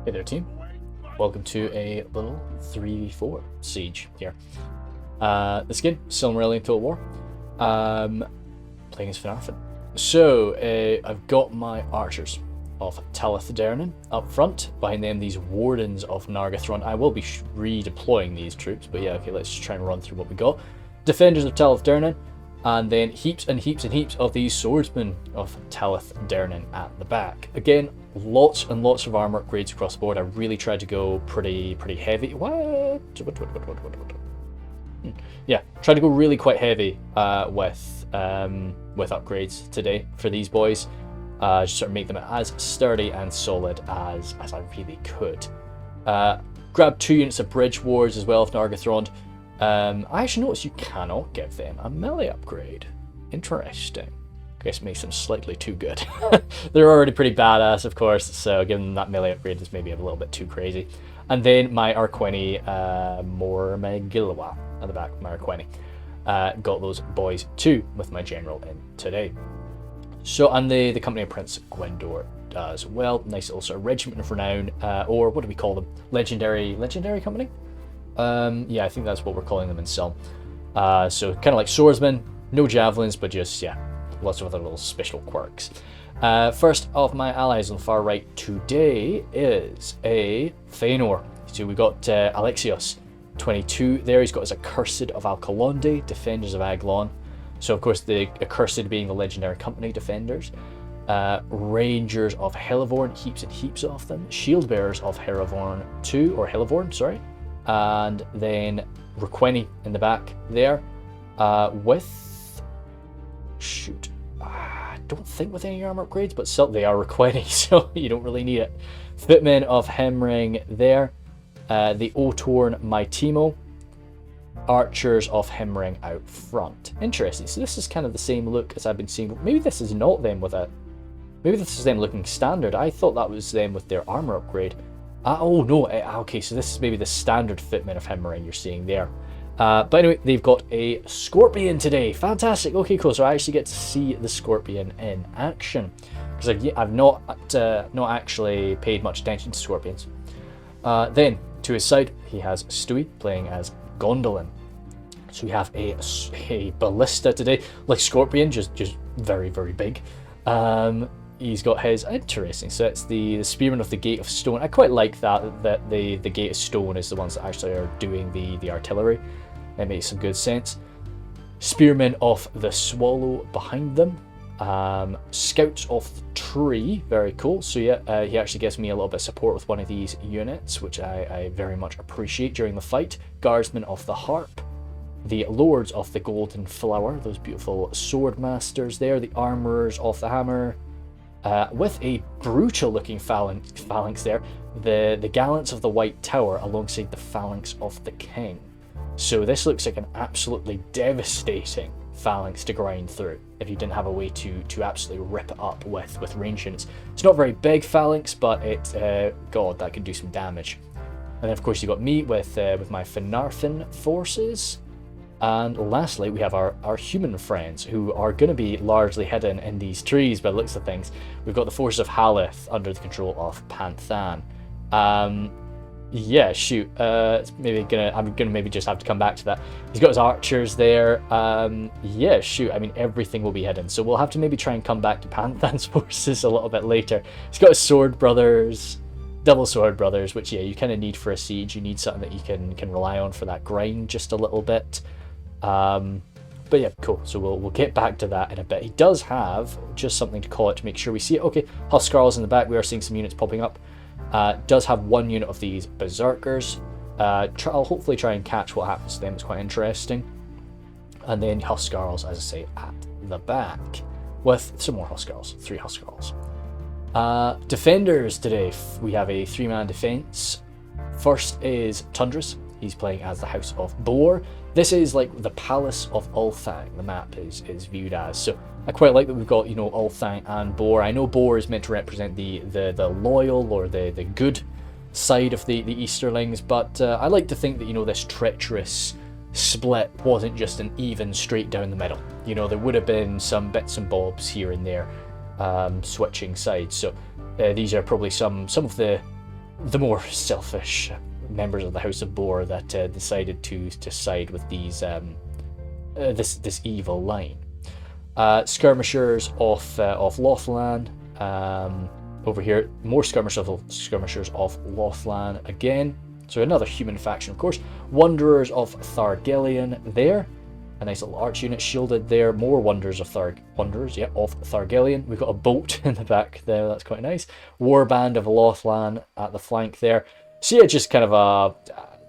Hey there, team. Welcome to a little 3v4 siege here. The skin, Silmarilion Total War. Playing as Finarfin. So, I've got my archers of Haleth up front. Behind them, these wardens of Nargothrond. I will be redeploying these troops, but yeah, okay, let's just try and run through what we got. Defenders of Haleth, and then heaps and heaps and heaps of these swordsmen of Haleth at the back. Again, lots and lots of armor upgrades across the board. I really tried to go pretty heavy. What? Yeah, tried to go really quite heavy with upgrades today for these boys. Just sort of make them as sturdy and solid as I really could. Grab 2 units of Bridge Wars as well of Nargothrond. I actually noticed you cannot give them a melee upgrade. Interesting. I guess it makes them slightly too good. They're already pretty badass, of course, so giving them that melee upgrade is maybe a little bit too crazy. And then my Arqueni Mormegilwa at the back, my Arqueni. Got those boys too with my general in today. So, and the company of Prince Gwendor as well. Nice little sort of regiment of renown, or what do we call them? Legendary company? Yeah, I think that's what we're calling them in Silm. So kind of like swordsmen, no javelins, but just, yeah, lots of other little special quirks. First of my allies on the far right today is a Faenor. So we got Alexios, 22 there. He's got his Accursed of Alcalonde, Defenders of Aglon. So of course the Accursed being the legendary company defenders. Rangers of Helivorn, heaps and heaps of them. Shield Bearers of Helivorn 2, or Helivorn, sorry. And then Requeni in the back there, with, shoot, I don't think with any armor upgrades, but still they are Requeni, so you don't really need it. Footmen of Hemring there, the Otorn Maitimo, Archers of Hemring out front. Interesting, so this is kind of the same look as I've been seeing. Maybe this is not them with a, maybe this is them looking standard. I thought that was them with their armor upgrade. Oh no, okay, so this is maybe the standard Footmen of Hemring you're seeing there. But anyway, they've got a Scorpion today. Fantastic. Okay, cool. So I actually get to see the Scorpion in action, because I've not actually paid much attention to Scorpions. Then to his side, he has Stewie playing as Gondolin. So we have a ballista today, like Scorpion, just very big. He's got his, interesting, so it's the Spearman of the Gate of Stone. I quite like that the Gate of Stone is the ones that actually are doing the artillery. It makes some good sense. Spearmen of the Swallow behind them. Scouts of the Tree, very cool. So yeah, he actually gives me a little bit of support with one of these units, which I very much appreciate during the fight. Guardsmen of the Harp. The Lords of the Golden Flower, those beautiful sword masters there. The Armourers of the Hammer. With a brutal looking phalanx there, the Gallants of the White Tower alongside the Phalanx of the King. So this looks like an absolutely devastating phalanx to grind through if you didn't have a way to absolutely rip it up with range units. It's not a very big phalanx, but God, that can do some damage. And then of course you got me with my Finarfin forces. And lastly, we have our human friends, who are going to be largely hidden in these trees by the looks of things. We've got the forces of Haleth under the control of Panthan. Yeah, shoot. I'm gonna maybe just have to come back to that. He's got his archers there. Yeah, shoot. I mean, everything will be hidden, so we'll have to maybe try and come back to Panthan's forces a little bit later. He's got his sword brothers, double sword brothers, which yeah, you kind of need for a siege. You need something that you can rely on for that grind just a little bit. But yeah, cool. So we'll get back to that in a bit. He does have just something to call it to make sure we see it. Okay, Huskarls in the back. We are seeing some units popping up. Does have 1 unit of these berserkers. I'll hopefully try and catch what happens to them. It's quite interesting. And then Huskarls, as I say, at the back with some more Huskarls. 3 Huskarls. Defenders today. We have a 3-man defense. First is Tundras. He's playing as the House of Boar. This is like the Palace of Ulfang, the map is viewed as. So I quite like that we've got, Ulfang and Boar. I know Boar is meant to represent the loyal or the good side of the Easterlings, but I like to think that, this treacherous split wasn't just an even straight down the middle. There would have been some bits and bobs here and there switching sides. So these are probably some of the the more selfish members of the House of Boar that decided to side with these this evil line. Skirmishers of Lothlan. Over here, more skirmishers of Lothlan again. So another human faction, of course. Wanderers of Thargelion there. A nice little arch unit shielded there. More Wanderers of Thargelion. We've got a boat in the back there. That's quite nice. Warband of Lothlan at the flank there. So yeah, just kind of a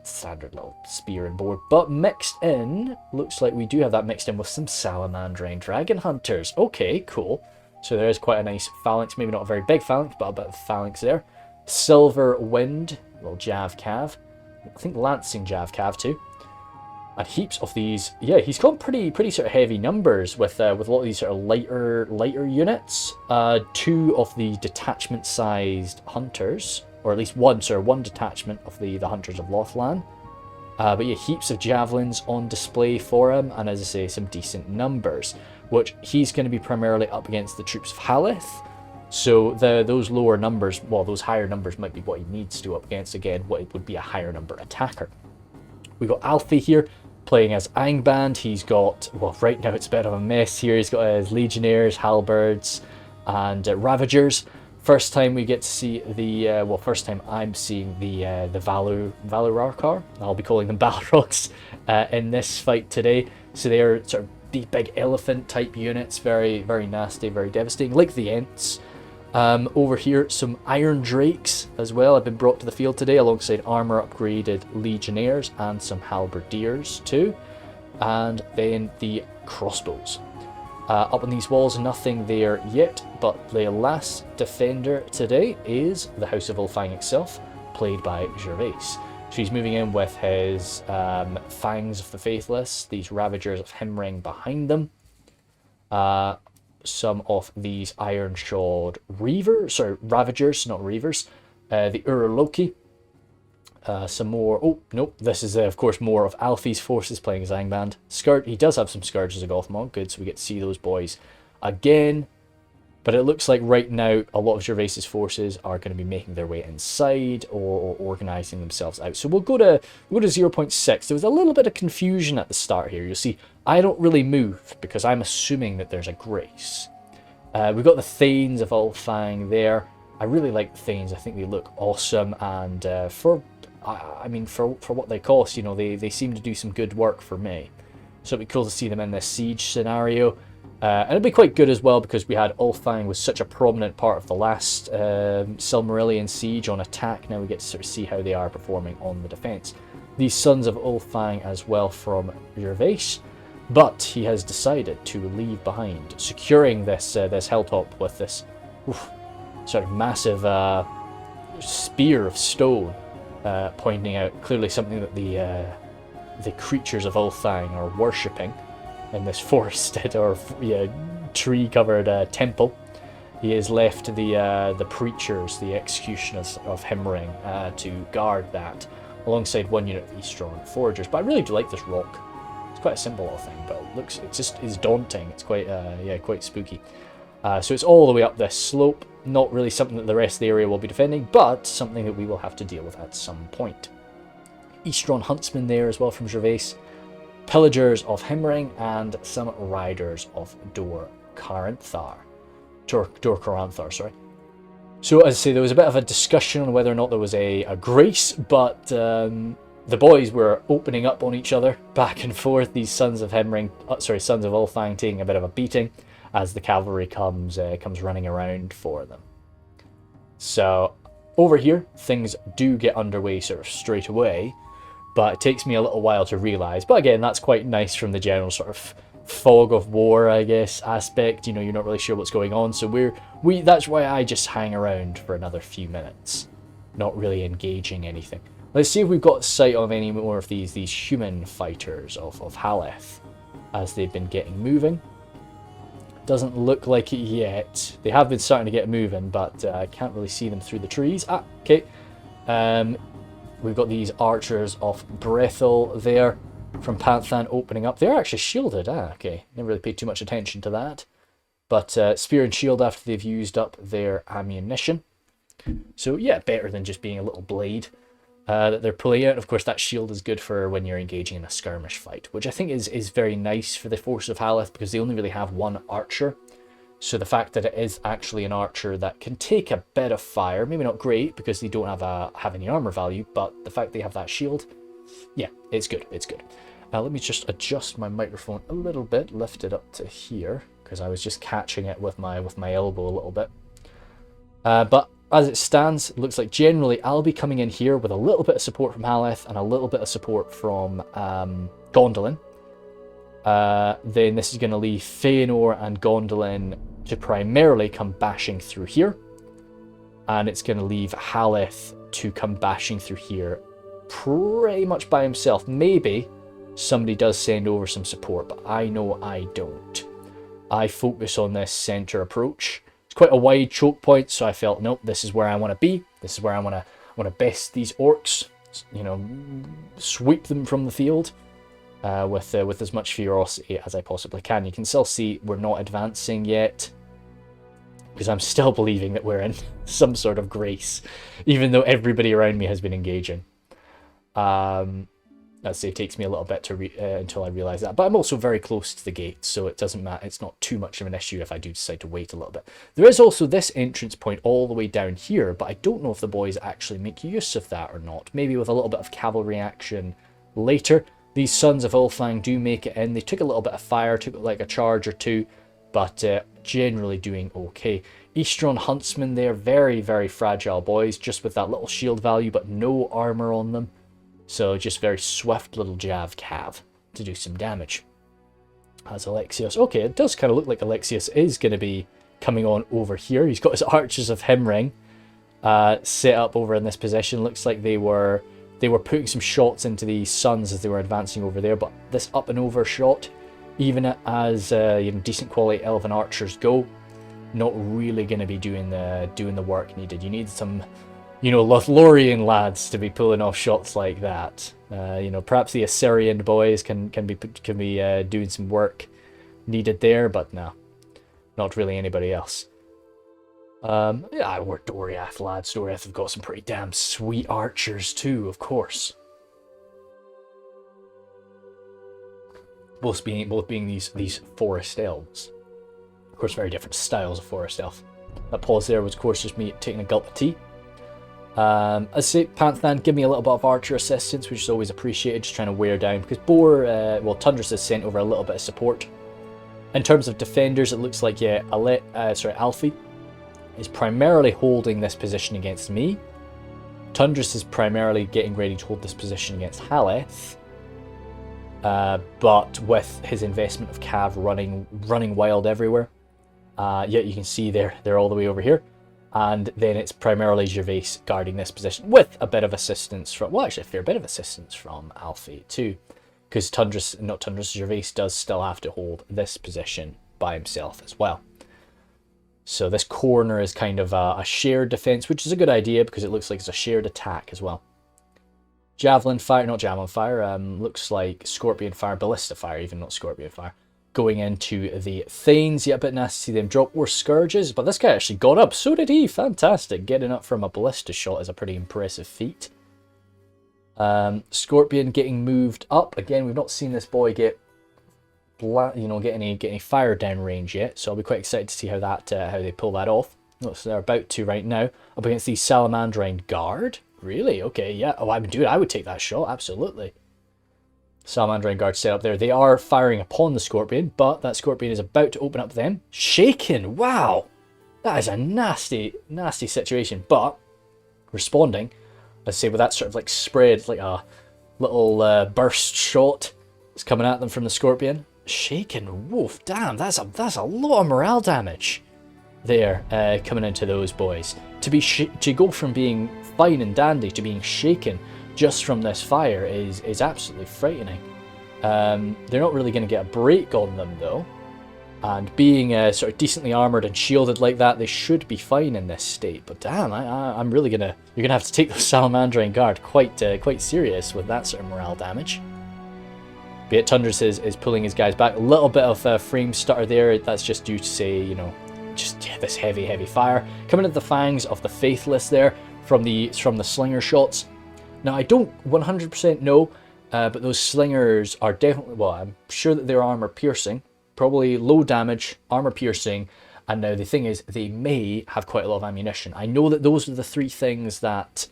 standard little spear and board. But mixed in, looks like we do have that mixed in with some Salamandrine Dragon Hunters. Okay, cool. So there is quite a nice phalanx. Maybe not a very big phalanx, but a bit of phalanx there. Silver Wind, little Jav Cav. I think Lancing Jav Cav too. And heaps of these. Yeah, he's got pretty sort of heavy numbers with a lot of these sort of lighter units. 2 of the detachment-sized hunters, or at least one detachment of the hunters of Lothlan. But yeah, heaps of javelins on display for him, and as I say, some decent numbers, which he's going to be primarily up against the troops of Haleth. So those lower numbers, well, those higher numbers might be what he needs to up against, again, what would be a higher number attacker. We've got Alfie here, playing as Angband. He's got, well, right now it's a bit of a mess here. He's got his Legionnaires, Halberds, and Ravagers. First time we get to see the, first time I'm seeing the Valurarkar. I'll be calling them Balrogs in this fight today. So they're sort of the big elephant type units, very, very nasty, very devastating, like the Ents. Over here, some Iron Drakes as well have been brought to the field today, alongside armor upgraded Legionnaires and some Halberdiers too. And then the crossbows. Up on these walls, nothing there yet, but the last defender today is the House of Ulfang itself, played by Gervais. So he's moving in with his Fangs of the Faithless, these Ravagers of Himring behind them. Some of these Iron-shod Ravagers, not Reavers. The Urloki. Some more. Oh, nope. This is, of course, more of Alfie's forces playing as Angband. He does have some Scourges of Gothmog. Good, so we get to see those boys again. But it looks like right now a lot of Gervais's forces are going to be making their way inside or organising themselves out. So we'll go to 0.6. There was a little bit of confusion at the start here. You'll see I don't really move because I'm assuming that there's a grace. We've got the Thanes of Ulfang there. I really like the Thanes. I think they look awesome, and for what they cost, you know, they seem to do some good work for me. So it'd be cool to see them in this siege scenario. And it'd be quite good as well because we had Ulfang was such a prominent part of the last Silmarilion siege on attack. Now we get to sort of see how they are performing on the defense. These Sons of Ulfang as well from Gervais, but he has decided to leave behind, securing this hilltop with this sort of massive spear of stone, pointing out clearly something that the creatures of Ulfang are worshipping in this forested or tree-covered temple. He has left the preachers, the executioners of Himring, to guard that, alongside one unit of Eastron foragers. But I really do like this rock. It's quite a simple little thing, but it's daunting. It's quite quite spooky. So it's all the way up this slope. Not really something that the rest of the area will be defending, but something that we will have to deal with at some point. Eastron Huntsmen there as well from Gervais. Pillagers of Himring, and some Riders of Dor Caranthar, sorry. So as I say, there was a bit of a discussion on whether or not there was a grace, but the boys were opening up on each other back and forth. These Sons of Ulfang taking a bit of a beating as the cavalry comes running around for them. So over here, things do get underway sort of straight away, but it takes me a little while to realise. But again, that's quite nice from the general sort of fog of war, I guess, aspect. You know, you're not really sure what's going on, so that's why I just hang around for another few minutes, not really engaging anything. Let's see if we've got sight of any more of these human fighters of Haleth as they've been getting moving. Doesn't look like it yet. They have been starting to get moving, but I can't really see them through the trees. Ah, okay. We've got these archers of Brethil there from Panthan opening up. They're actually shielded. Ah, okay. Never really paid too much attention to that. But spear and shield after they've used up their ammunition. So yeah, better than just being a little blade that they're pulling out. Of course, that shield is good for when you're engaging in a skirmish fight, which I think is very nice for the force of Haleth, because they only really have one archer. So the fact that it is actually an archer that can take a bit of fire, maybe not great because they don't have any armor value, but the fact they have that shield, yeah, it's good. It's good. Let me just adjust my microphone a little bit, lift it up to here, because I was just catching it with my elbow a little bit. But as it stands, it looks like generally I'll be coming in here with a little bit of support from Haleth and a little bit of support from Gondolin. Then this is going to leave Faenor and Gondolin to primarily come bashing through here. And it's going to leave Haleth to come bashing through here pretty much by himself. Maybe somebody does send over some support, but I know I don't. I focus on this center approach. It's quite a wide choke point, so I felt, nope, this is where I want to be. This is where I want to best these orcs. You know, sweep them from the field with as much ferocity as I possibly can. You can still see we're not advancing yet, because I'm still believing that we're in some sort of grace, even though everybody around me has been engaging. I'd say it takes me a little bit to until I realise that. But I'm also very close to the gate, so it doesn't matter. It's not too much of an issue if I do decide to wait a little bit. There is also this entrance point all the way down here, but I don't know if the boys actually make use of that or not. Maybe with a little bit of cavalry action later. These Sons of Ulfang do make it in. They took a little bit of fire, took like a charge or two, but generally doing okay. Eastron Huntsmen there, very, very fragile boys, just with that little shield value, but no armour on them. So just very swift little jav cav to do some damage. As Alexios, okay, it does kind of look like Alexios is going to be coming on over here. He's got his Archers of Himring set up over in this position. Looks like they were putting some shots into the Suns as they were advancing over there. But this up and over shot, even as decent quality Elven archers go, not really going to be doing the work needed. You need some, Lothlorien lads to be pulling off shots like that. Perhaps the Assyrian boys can be doing some work needed there, but no, not really anybody else. We're Doriath lads. Doriath have got some pretty damn sweet archers too, of course. Both being these forest elves. Of course, very different styles of forest elf. That pause there was, of course, just me taking a gulp of tea. I say, Panthan, give me a little bit of archer assistance, which is always appreciated, just trying to wear down, because Tundras has sent over a little bit of support. In terms of defenders, it looks like, Alfie is primarily holding this position against me. Tundras is primarily getting ready to hold this position against Haleth. But with his investment of Cav running wild everywhere. Yet you can see they're all the way over here. And then it's primarily Gervais guarding this position with a bit of assistance from, well, actually a fair bit of assistance from Alfie too. Because Gervais does still have to hold this position by himself as well. So this corner is kind of a shared defense, which is a good idea because it looks like it's a shared attack as well. Javelin fire, not javelin fire, looks like scorpion fire, ballista fire, even not scorpion fire. Going into the Thanes, yeah, a bit nasty to see them drop, or Scourges, but this guy actually got up, so did he, fantastic. Getting up from a ballista shot is a pretty impressive feat. Scorpion getting moved up, again, we've not seen this boy get any fire down range yet, so I'll be quite excited to see how they pull that off. Looks they're about to right now, up against the Salamandrine Guard. Really? Okay, yeah. Oh, I would take that shot, absolutely. Salamandrine Guard set up there. They are firing upon the Scorpion, but that Scorpion is about to open up them. Shaken! Wow! That is a nasty, nasty situation, but responding, let's say with that sort of like spread, like a little burst shot is coming at them from the Scorpion. Shaken! Woof! Damn, that's a lot of morale damage there coming into those boys. To go from being fine and dandy to being shaken just from this fire is absolutely frightening. They're not really going to get a break on them though, and being sort of decently armoured and shielded like that, they should be fine in this state. But damn, I'm really you're gonna have to take those Salamandrine Guard quite serious with that sort of morale damage. Be it Tundras is pulling his guys back. A little bit of frame stutter there. That's just due to say, just yeah, this heavy fire coming at the fangs of the faithless there from the slinger shots. Now I don't 100% know, but those slingers are definitely, well, I'm sure that they're armor piercing, probably low damage, armor piercing, and now the thing is they may have quite a lot of ammunition. I know that those are the three things that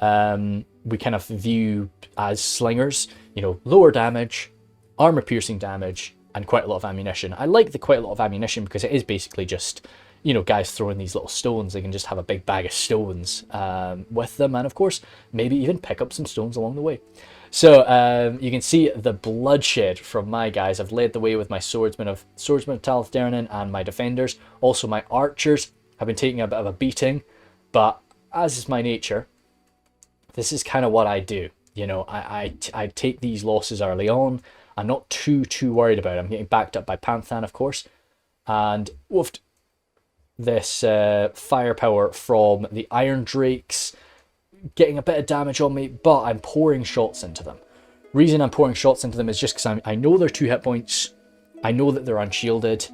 we kind of view as slingers, you know, lower damage, armor piercing damage, and quite a lot of ammunition. I like the quite a lot of ammunition because it is basically just, you know, guys throwing these little stones. They can just have a big bag of stones with them, and of course maybe even pick up some stones along the way. So you can see the bloodshed from my guys. I've led the way with my swordsmen of Talith Dernan and my defenders. Also my archers have been taking a bit of a beating, but as is my nature, this is kind of what I do. You know, I take these losses early on. I'm not too worried about it. I'm getting backed up by Panthan, of course, and woofed. This firepower from the Iron Drakes getting a bit of damage on me, but I'm pouring shots into them. Reason I'm pouring shots into them is just because I know they're 2 hit points. I know that they're unshielded.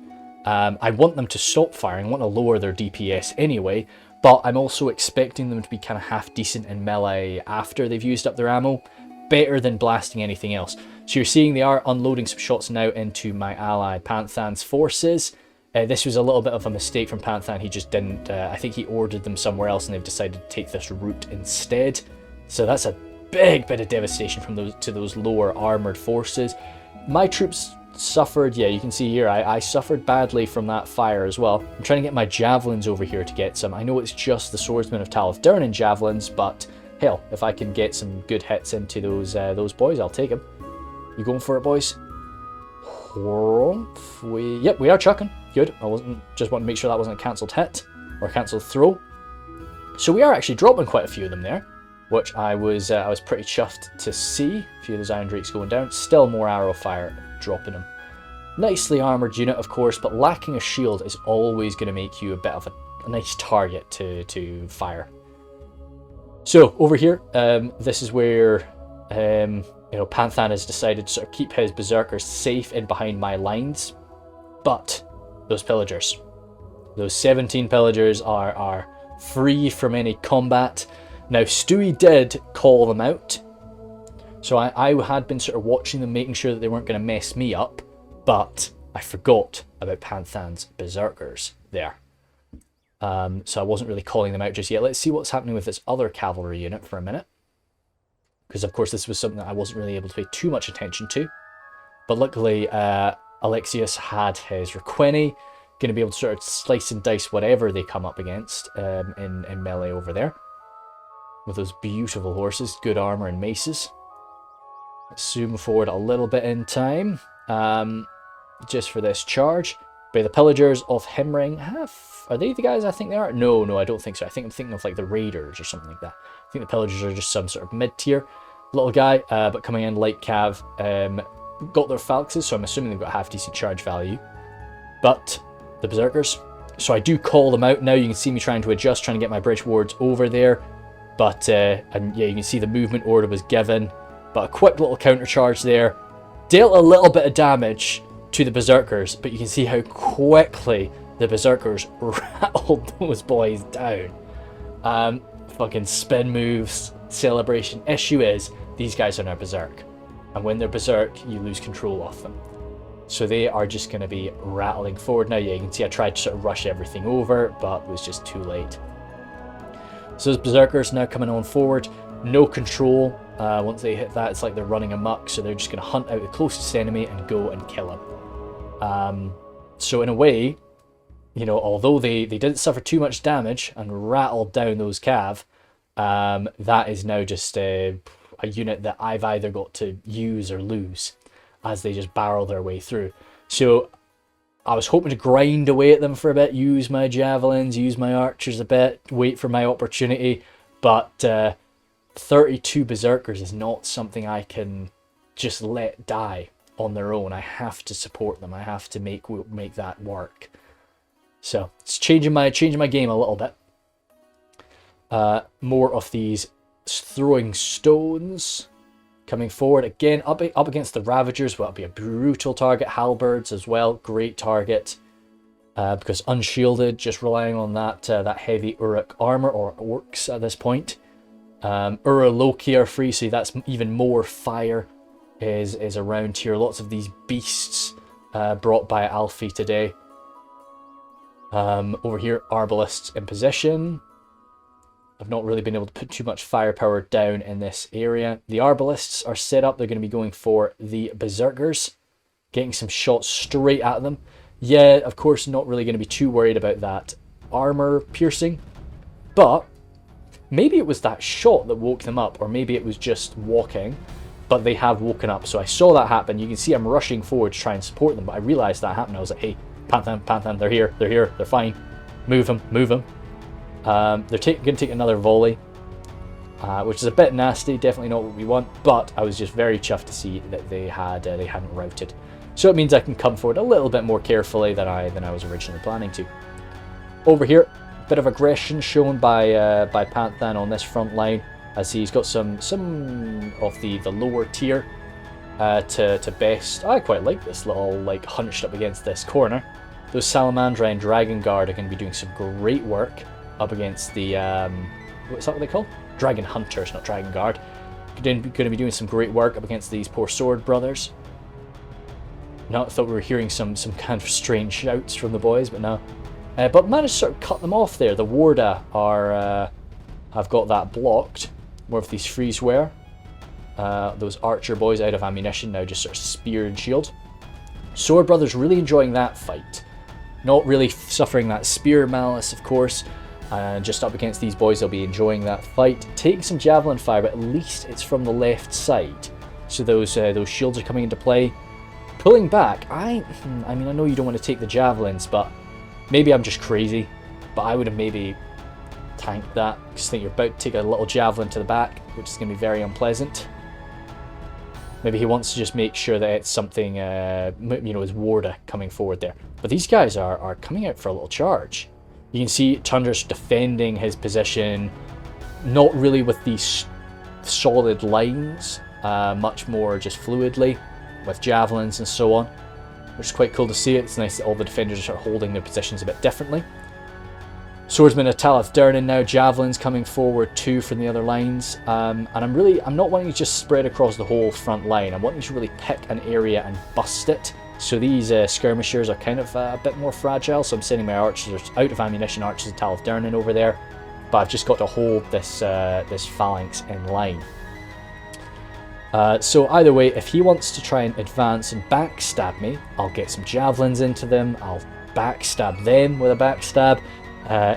I want them to stop firing. I want to lower their DPS anyway, but I'm also expecting them to be kind of half decent in melee after they've used up their ammo. Better than blasting anything else. So you're seeing they are unloading some shots now into my ally Panthan's forces. This was a little bit of a mistake from Panthan. He just didn't, I think he ordered them somewhere else and they've decided to take this route instead. So that's a big bit of devastation from those lower armoured forces. My troops suffered, yeah, you can see here, I suffered badly from that fire as well. I'm trying to get my javelins over here to get some. I know it's just the swordsmen of Talith Dernan javelins, but hell, if I can get some good hits into those boys, I'll take them. You going for it, boys? Yep, we are chucking. Good. I wasn't just wanting to make sure that wasn't a cancelled hit or a cancelled throw. So we are actually dropping quite a few of them there, which I was pretty chuffed to see. A few of those Iron Drakes going down. Still more arrow fire dropping them. Nicely armoured unit, of course, but lacking a shield is always going to make you a bit of a nice target to fire. So over here, this is where you know, Panthan has decided to sort of keep his berserkers safe in behind my lines, but those pillagers, those 17 pillagers are free from any combat. Now Stewie did call them out, so I had been sort of watching them, making sure that they weren't going to mess me up, but I forgot about Panthan's berserkers there. So I wasn't really calling them out just yet. Let's see what's happening with this other cavalry unit for a minute, because of course this was something that I wasn't really able to pay too much attention to. But luckily Alexius had his Requeni, going to be able to sort of slice and dice whatever they come up against in melee over there. With those beautiful horses, good armour and maces. Let's zoom forward a little bit in time, just for this charge. By the pillagers of Himring, are they the guys I think they are? No, I don't think so. I think I'm thinking of like the raiders or something like that. I think the pillagers are just some sort of mid-tier little guy, but coming in light cav. Got their falxes, so I'm assuming they've got half-decent charge value. But the berserkers, so I do call them out now. You can see me trying to adjust, trying to get my bridge wards over there. But, and yeah, you can see the movement order was given. But a quick little counter charge there. Dealt a little bit of damage to the berserkers, but you can see how quickly the berserkers rattled those boys down. Fucking spin moves, celebration. Issue is, these guys are now berserk. And when they're berserk, you lose control of them. So they are just going to be rattling forward. Now, yeah, you can see I tried to sort of rush everything over, but it was just too late. So those berserkers now coming on forward. No control. Once they hit that, it's like they're running amok. So they're just going to hunt out the closest enemy and go and kill him. So in a way, you know, although they didn't suffer too much damage and rattled down those cav, that is now just a unit that I've either got to use or lose as they just barrel their way through. So I was hoping to grind away at them for a bit, use my javelins, use my archers a bit, wait for my opportunity, but 32 berserkers is not something I can just let die on their own. I have to support them. I have to make that work. So it's changing my game a little bit. More of these throwing stones coming forward again, up against the Ravagers. Will be a brutal target. Halberds as well, great target. because unshielded, just relying on that heavy Uruk armor, or orcs at this point. Loki are free, so that's even more fire is around here. Lots of these beasts brought by Alfie today. Over here, arbalists in position. I've not really been able to put too much firepower down in this area. The arbalists are set up. They're going to be going for the berserkers, getting some shots straight at them. Yeah, of course, not really going to be too worried about that armor piercing, but maybe it was that shot that woke them up, or maybe it was just walking, but they have woken up. So I saw that happen. You can see I'm rushing forward to try and support them, but I realized that happened. I was like, hey, Panthan, they're here, they're fine. Move them. They're going to take another volley, which is a bit nasty, definitely not what we want, but I was just very chuffed to see that they hadn't routed. So it means I can come forward a little bit more carefully than I was originally planning to. Over here, bit of aggression shown by Panthan on this front line, as he's got some of the lower tier to best. I quite like this little, like, hunched up against this corner. Those Salamandra and Dragon Guard are going to be doing some great work up against the what's that what they call? Dragon Hunters, not Dragon Guard. Going to be doing some great work up against these poor sword brothers. No, I thought we were hearing some kind of strange shouts from the boys, but no. But managed to sort of cut them off there. The Warda have got that blocked. More of these freezeware. Those archer boys out of ammunition now, just sort of spear and shield. Sword brothers really enjoying that fight. Not really suffering that spear malice, of course. Just up against these boys, they'll be enjoying that fight. Taking some javelin fire, but at least it's from the left side. So those shields are coming into play. Pulling back, I mean, I know you don't want to take the javelins, but maybe I'm just crazy. But I would have maybe tanked that, because I think you're about to take a little javelin to the back, which is going to be very unpleasant. Maybe he wants to just make sure that it's something, his Warda coming forward there. But these guys are coming out for a little charge. You can see Tundra's defending his position, not really with these solid lines, much more just fluidly, with javelins and so on, which is quite cool to see. It's nice that all the defenders are holding their positions a bit differently. Swordsman of Talith Durnan now, javelins coming forward too from the other lines, and I'm not wanting to just spread across the whole front line. I'm wanting to really pick an area and bust it. So these skirmishers are kind of a bit more fragile, so I'm sending my archers out of ammunition, archers of Talith Durnan over there, but I've just got to hold this phalanx in line. So either way, if he wants to try and advance and backstab me, I'll get some javelins into them, I'll backstab them with a backstab,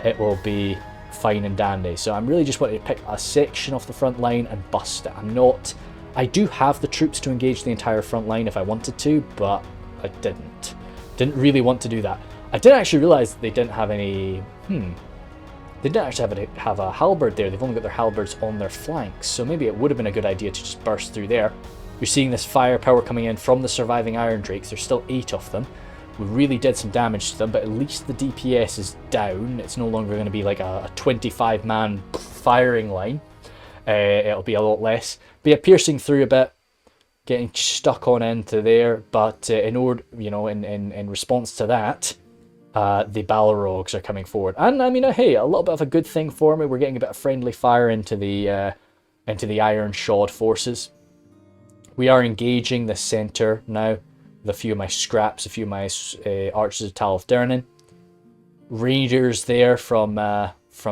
it will be fine and dandy. So I'm really just wanting to pick a section off the front line and bust it. I do have the troops to engage the entire front line if I wanted to, but I didn't really want to do that. I didn't actually realise that they didn't have any, they didn't actually have a halberd there. They've only got their halberds on their flanks, so maybe it would have been a good idea to just burst through there. You're seeing this firepower coming in from the surviving Iron Drakes. There's still 8 of them. We really did some damage to them, but at least the DPS is down. It's no longer going to be like a 25-man firing line. It'll be a lot less. But yeah, piercing through a bit, getting stuck on into there. But in response to that, the Balrogs are coming forward, and I mean, hey, a little bit of a good thing for me. We're getting a bit of friendly fire into the Iron Shod forces. We are engaging the center now with a few of my scraps, a few of my archers of Talith Durnan. Raiders there from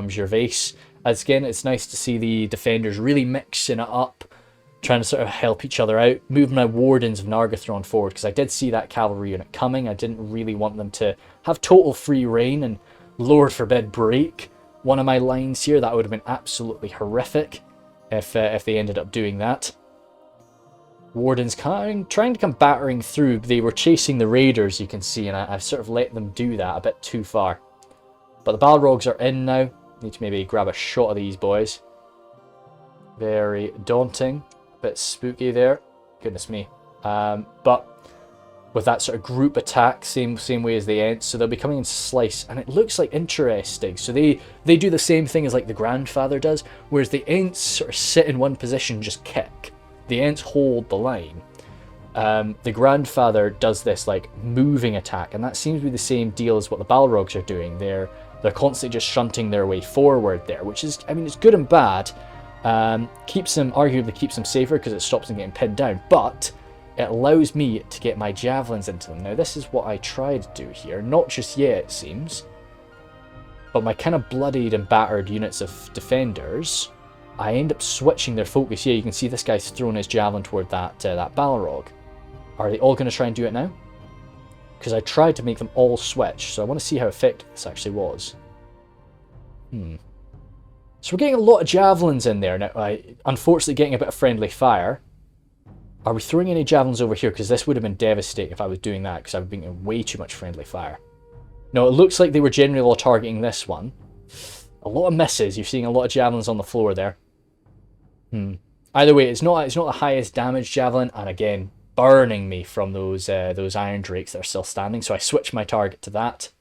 Gervais. As again, it's nice to see the defenders really mixing it up, trying to sort of help each other out. Moving my Wardens of Nargothrond forward, because I did see that cavalry unit coming. I didn't really want them to have total free reign and, Lord forbid, break one of my lines here. That would have been absolutely horrific if they ended up doing that. Wardens trying to come battering through. They were chasing the Raiders, you can see, and I've sort of let them do that a bit too far. But the Balrogs are in now. Need to maybe grab a shot of these boys. Very daunting. Bit spooky there. Goodness me. But with that sort of group attack, same way as the Ents, so they'll be coming in to slice, and it looks like interesting. So they do the same thing as like the Grandfather does, whereas the Ents sort of sit in one position, just kick. The Ents hold the line. the grandfather does this like moving attack, and that seems to be the same deal as what the Balrogs are doing. They're constantly just shunting their way forward there, which is, I mean, it's good and bad. Arguably keeps them safer because it stops them getting pinned down, but it allows me to get my javelins into them. Now this is what I tried to do here, not just yet it seems, but my kind of bloodied and battered units of defenders, I end up switching their focus. Yeah, you can see this guy's throwing his javelin toward that Balrog. Are they all going to try and do it now? Because I tried to make them all switch, so I want to see how effective this actually was. So we're getting a lot of javelins in there now. Unfortunately getting a bit of friendly fire. Are we throwing any javelins over here? Because this would have been devastating if I was doing that, because I would be getting way too much friendly fire. No, it looks like they were generally all targeting this one. A lot of misses. You're seeing a lot of javelins on the floor there. Either way, it's not the highest damage javelin, and again, burning me from those iron drakes that are still standing. So I switch my target to that.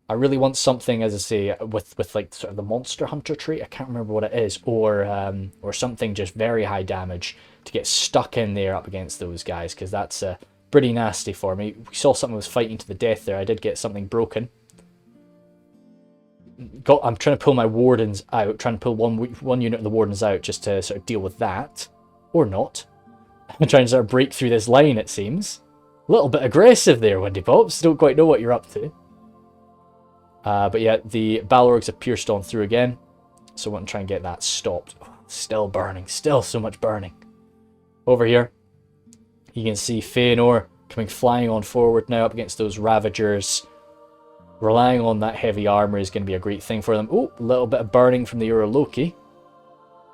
I really want something, as I say, with like sort of the monster hunter trait. I can't remember what it is, or something just very high damage to get stuck in there up against those guys, because that's pretty nasty for me. We saw something was fighting to the death there. I did get something broken. I'm trying to pull my wardens out, trying to pull one unit of the wardens out just to sort of deal with that, or not. I'm trying to sort of break through this line. It seems a little bit aggressive there, Windy Pops. Don't quite know what you're up to. But yeah, the Balrogs have pierced on through again, so I want to try and get that stopped. Oh, still burning, still so much burning. Over here, you can see Faenor coming flying on forward now up against those Ravagers. Relying on that heavy armor is going to be a great thing for them. Oh, a little bit of burning from the Urloki.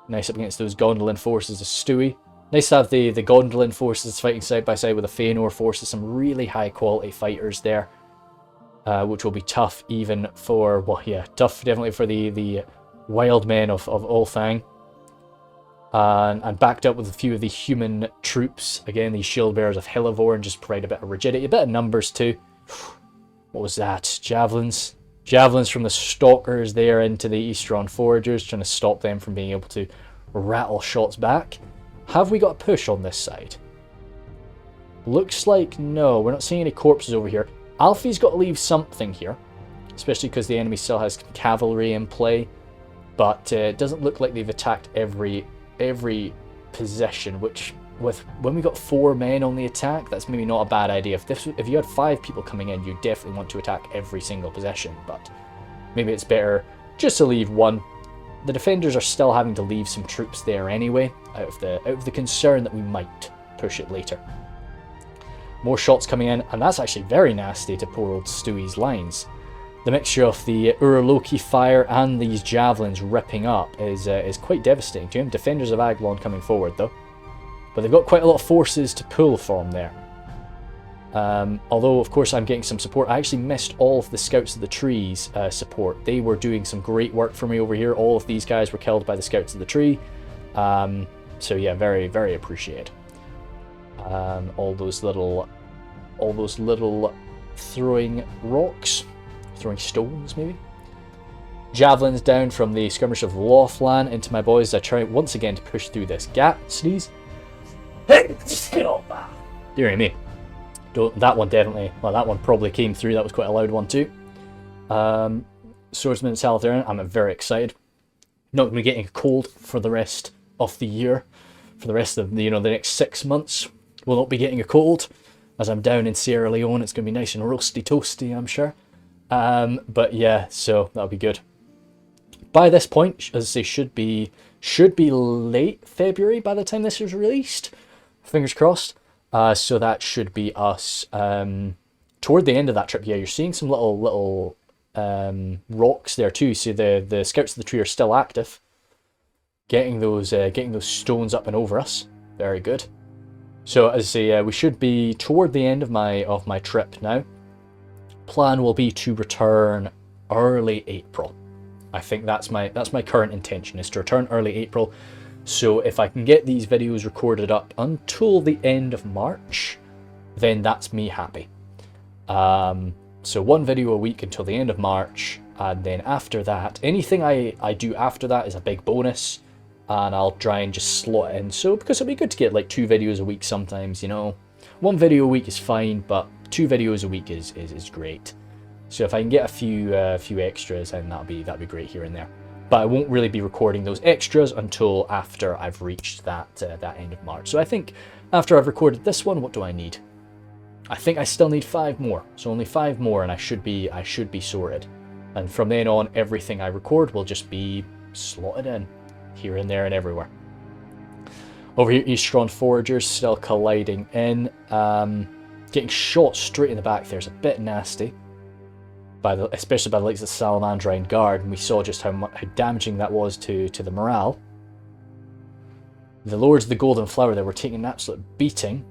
Nice up against those Gondolin forces of Stewie. Nice to have the Gondolin forces fighting side by side with the Faenor forces. Some really high quality fighters there. Which will be tough even for, well, yeah, tough definitely for the wild men of Ulfang. And backed up with a few of the human troops. Again, these shield bearers of Hellivore, and just provide a bit of rigidity, a bit of numbers too. What was that? Javelins. Javelins from the Stalkers there into the Eastron Foragers, trying to stop them from being able to rattle shots back. Have we got a push on this side? Looks like no, we're not seeing any corpses over here. Alfie's got to leave something here, especially because the enemy still has cavalry in play, but it doesn't look like they've attacked every position, which when we got 4 men on the attack, that's maybe not a bad idea. If you had 5 people coming in, you definitely want to attack every single possession, but maybe it's better just to leave 1. The defenders are still having to leave some troops there anyway, out of the concern that we might push it later. More shots coming in, and that's actually very nasty to poor old Stewie's lines. The mixture of the Urloki fire and these javelins ripping up is quite devastating to him. Defenders of Aglon coming forward though, but they've got quite a lot of forces to pull from there. Although of course I'm getting some support. I actually missed all of the Scouts of the Trees support. They were doing some great work for me over here. All of these guys were killed by the Scouts of the Tree. So yeah, very, very appreciated. All those little throwing rocks, throwing stones maybe. Javelins down from the skirmish of Lothlan into my boys. I try once again to push through this gap. Sneeze. Dear me. That one definitely, well, that one probably came through. That was quite a loud one too. Swordsman Salitharian, I'm very excited. Not going to be getting a cold for the rest of the year. For the rest of the next 6 months, will not be getting a cold. As I'm down in Sierra Leone, it's going to be nice and roasty toasty, I'm sure. But yeah, so that'll be good. By this point, as I say, should be late February by the time this is released. Fingers crossed. So that should be us toward the end of that trip. Yeah, you're seeing some little rocks there too. See the Scouts of the Tree are still active. Getting those stones up and over us. Very good. So as I say, we should be toward the end of my trip now. Plan will be to return early April. I think that's my current intention, is to return early April. So if I can get these videos recorded up until the end of March, then that's me happy. So 1 video a week until the end of March, and then after that, anything I do after that is a big bonus. and I'll try and just slot it in. So, because it'll be good to get like 2 videos a week sometimes, you know. 1 video a week is fine, but 2 videos a week is great. So if I can get a few extras, then that'd be great here and there. But I won't really be recording those extras until after I've reached that end of March. So I think after I've recorded this one, what do I need? I think I still need 5 more. So only 5 more, and I should be sorted. And from then on, everything I record will just be slotted in here and there and everywhere. Over here, Eastron Foragers still colliding in. Getting shot straight in the back there is a bit nasty. Especially by the likes of the Salamandrine Guard, and we saw just how damaging that was to the morale. The Lords of the Golden Flower there were taking an absolute beating.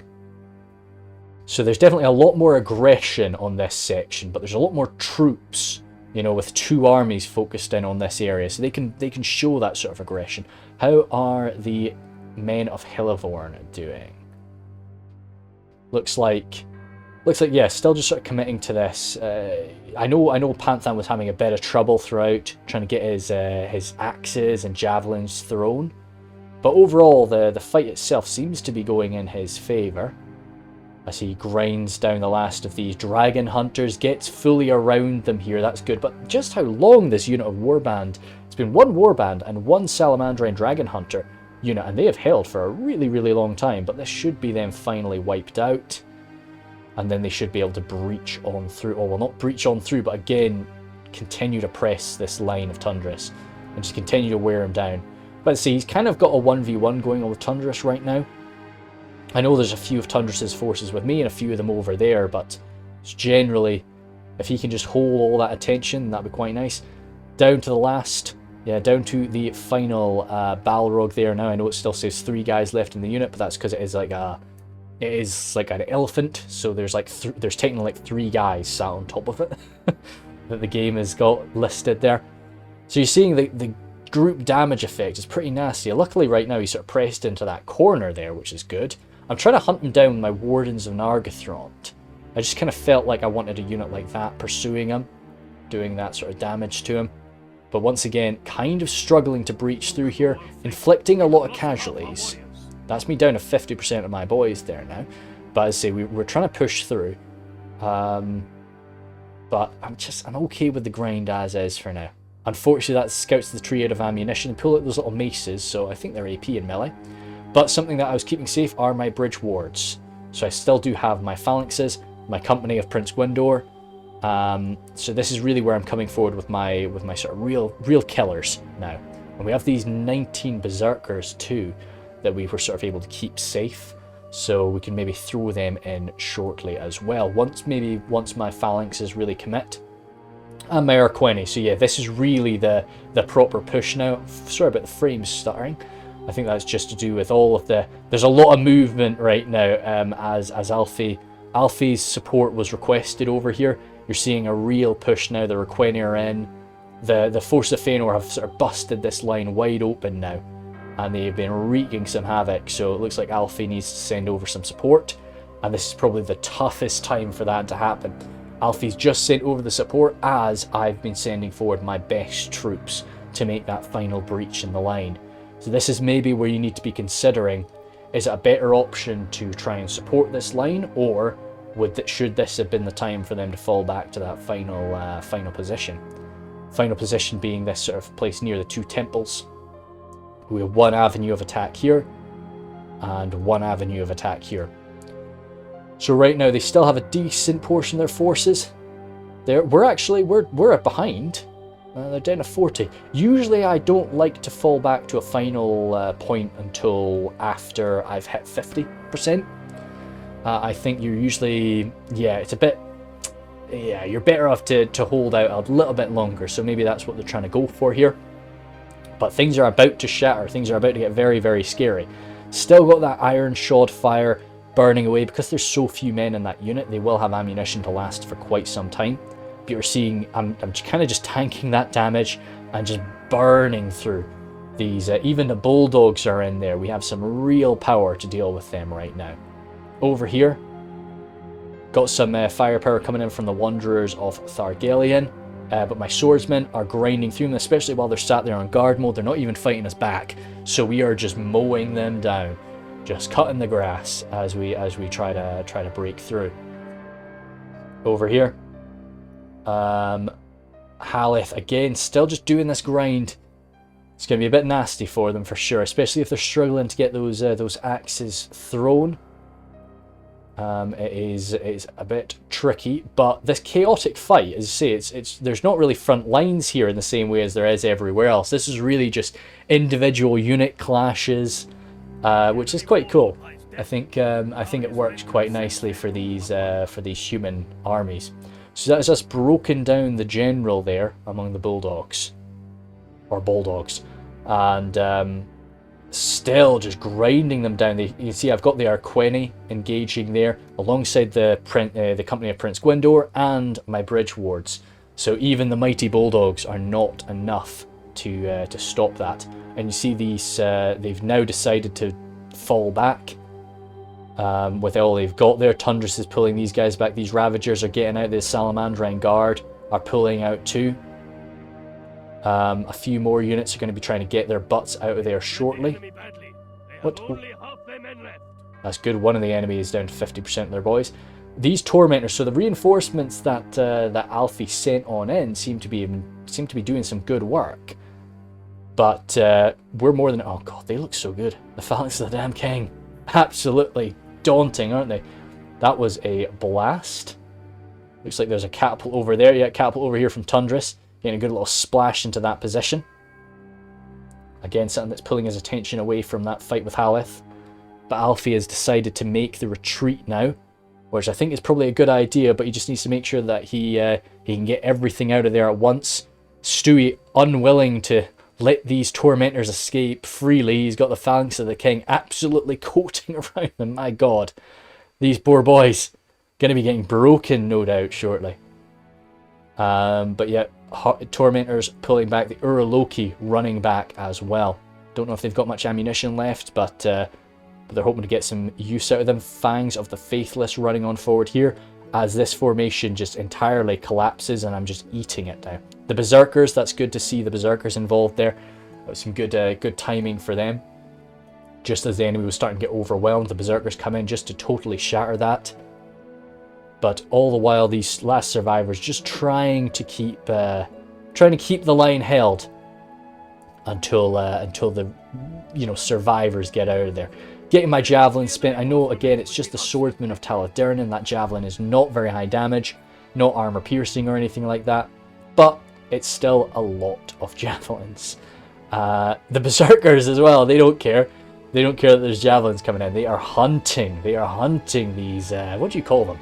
So there's definitely a lot more aggression on this section, but there's a lot more troops, you know, with 2 armies focused in on this area, so they can show that sort of aggression. How are the men of Hillevorn doing? Looks like, yeah, still just sort of committing to this. I know Panthan was having a bit of trouble throughout, trying to get his axes and javelins thrown. But overall, the fight itself seems to be going in his favour, as he grinds down the last of these dragon hunters, gets fully around them here. That's good. But just how long this unit of warband? It's been 1 warband and 1 Salamandrine dragon hunter unit, and they have held for a really, really long time. But this should be them finally wiped out. And then they should be able to breach on through, or well, not breach on through, but again, continue to press this line of Tundras and just continue to wear him down. But see, he's kind of got a 1v1 going on with Tundras right now. I know there's a few of Tundras's forces with me and a few of them over there, but generally, if he can just hold all that attention, that'd be quite nice. Down to the last, yeah, down to the final Balrog there now. I know it still says 3 guys left in the unit, but that's because it is like an elephant, so there's there's technically like 3 guys sat on top of it that the game has got listed there. So you're seeing the group damage effect is pretty nasty. Luckily right now he's sort of pressed into that corner there, which is good. I'm trying to hunt him down with my Wardens of Nargothrond. I just kind of felt like I wanted a unit like that pursuing him, doing that sort of damage to him. But once again, kind of struggling to breach through here, inflicting a lot of casualties. That's me down to 50% of my boys there now. But as I say, we're trying to push through. But I'm okay with the grind as is for now. Unfortunately, that scouts the tree out of ammunition. Pull out those little maces, so I think they're AP in melee. But something that I was keeping safe are my bridge wards. So I still do have my phalanxes, my company of Prince Gwyndor. So this is really where I'm coming forward with my sort of real killers now. And we have these 19 berserkers too that we were sort of able to keep safe. So we can maybe throw them in shortly as well. Once my phalanxes really commit. And my Arqueni. So yeah, this is really the proper push now. Sorry about the frames stuttering. I think that's just to do with all of there's a lot of movement right now as Alfie's support was requested over here. You're seeing a real push now. The Arqueni are in. The Force of Faenor have sort of busted this line wide open now. And they've been wreaking some havoc. So it looks like Alfie needs to send over some support. And this is probably the toughest time for that to happen. Alfie's just sent over the support as I've been sending forward my best troops to make that final breach in the line. So this is maybe where you need to be considering, is it a better option to try and support this line, or should this have been the time for them to fall back to that final position? Final position being this sort of place near the 2 temples. We have 1 avenue of attack here, and 1 avenue of attack here. So right now they still have a decent portion of their forces. We're behind. They're down to 40. Usually I don't like to fall back to a final point until after I've hit 50%. I think you're usually, it's a bit, you're better off to hold out a little bit longer. So maybe that's what they're trying to go for here. But things are about to shatter. Things are about to get very, very scary. Still got that iron shod fire burning away. Because there's so few men in that unit, they will have ammunition to last for quite some time. But you're seeing, I'm kind of just tanking that damage and just burning through these. Even the bulldogs are in there. We have some real power to deal with them right now. Over here, got some firepower coming in from the Wanderers of Thargelion. But my swordsmen are grinding through them, especially while they're sat there on guard mode. They're not even fighting us back, so we are just mowing them down, just cutting the grass as we try to break through. Over here, Haleth again, still just doing this grind. It's going to be a bit nasty for them for sure, especially if they're struggling to get those axes thrown. It is a bit tricky, but this chaotic fight, as you say, there's not really front lines here in the same way as there is everywhere else. This is really just individual unit clashes, which is quite cool. I think it works quite nicely for these human armies. So that's us broken down the general there among the bulldogs, and still just grinding them down. You can see I've got the Arqueni engaging there alongside the company of Prince Gwyndor and my bridge wards. So even the mighty bulldogs are not enough to stop that. And you see these they've now decided to fall back with all they've got there. Tundris is pulling these guys back. These Ravagers are getting out. The Salamandrine Guard are pulling out too. A few more units are going to be trying to get their butts out of there shortly. What? That's good. One of the enemy is down to 50% of their boys. These tormentors, so the reinforcements that Alfie sent on in seem to be doing some good work. But we're more than... Oh god, they look so good. The Phalanx of the Damn King. Absolutely daunting, aren't they? That was a blast. Looks like there's a catapult over there. Yeah, catapult over here from Tundris. Getting a good little splash into that position. Again, something that's pulling his attention away from that fight with Haleth. But Alfie has decided to make the retreat now, which I think is probably a good idea, but he just needs to make sure that he can get everything out of there at once. Stewie, unwilling to let these tormentors escape freely. He's got the Phalanx of the King absolutely coating around them. My god. These poor boys. Going to be getting broken, no doubt, shortly. But yeah, tormentors pulling back. The Uraloki running back as well. Don't know if they've got much ammunition left, but they're hoping to get some use out of them. Fangs of the Faithless running on forward here as this formation just entirely collapses, and I'm just eating it now. The Berserkers, that's good to see the Berserkers involved there. That was some good timing for them. Just as the enemy was starting to get overwhelmed, the Berserkers come in just to totally shatter that. But all the while, these last survivors just trying to keep the line held until the survivors get out of there. Getting my javelin spent. I know again it's just the swordsman of Taladern, and that javelin is not very high damage, not armor piercing or anything like that, but it's still a lot of javelins. The Berserkers as well. They don't care. They don't care that there's javelins coming in. They are hunting. They are hunting these. What do you call them?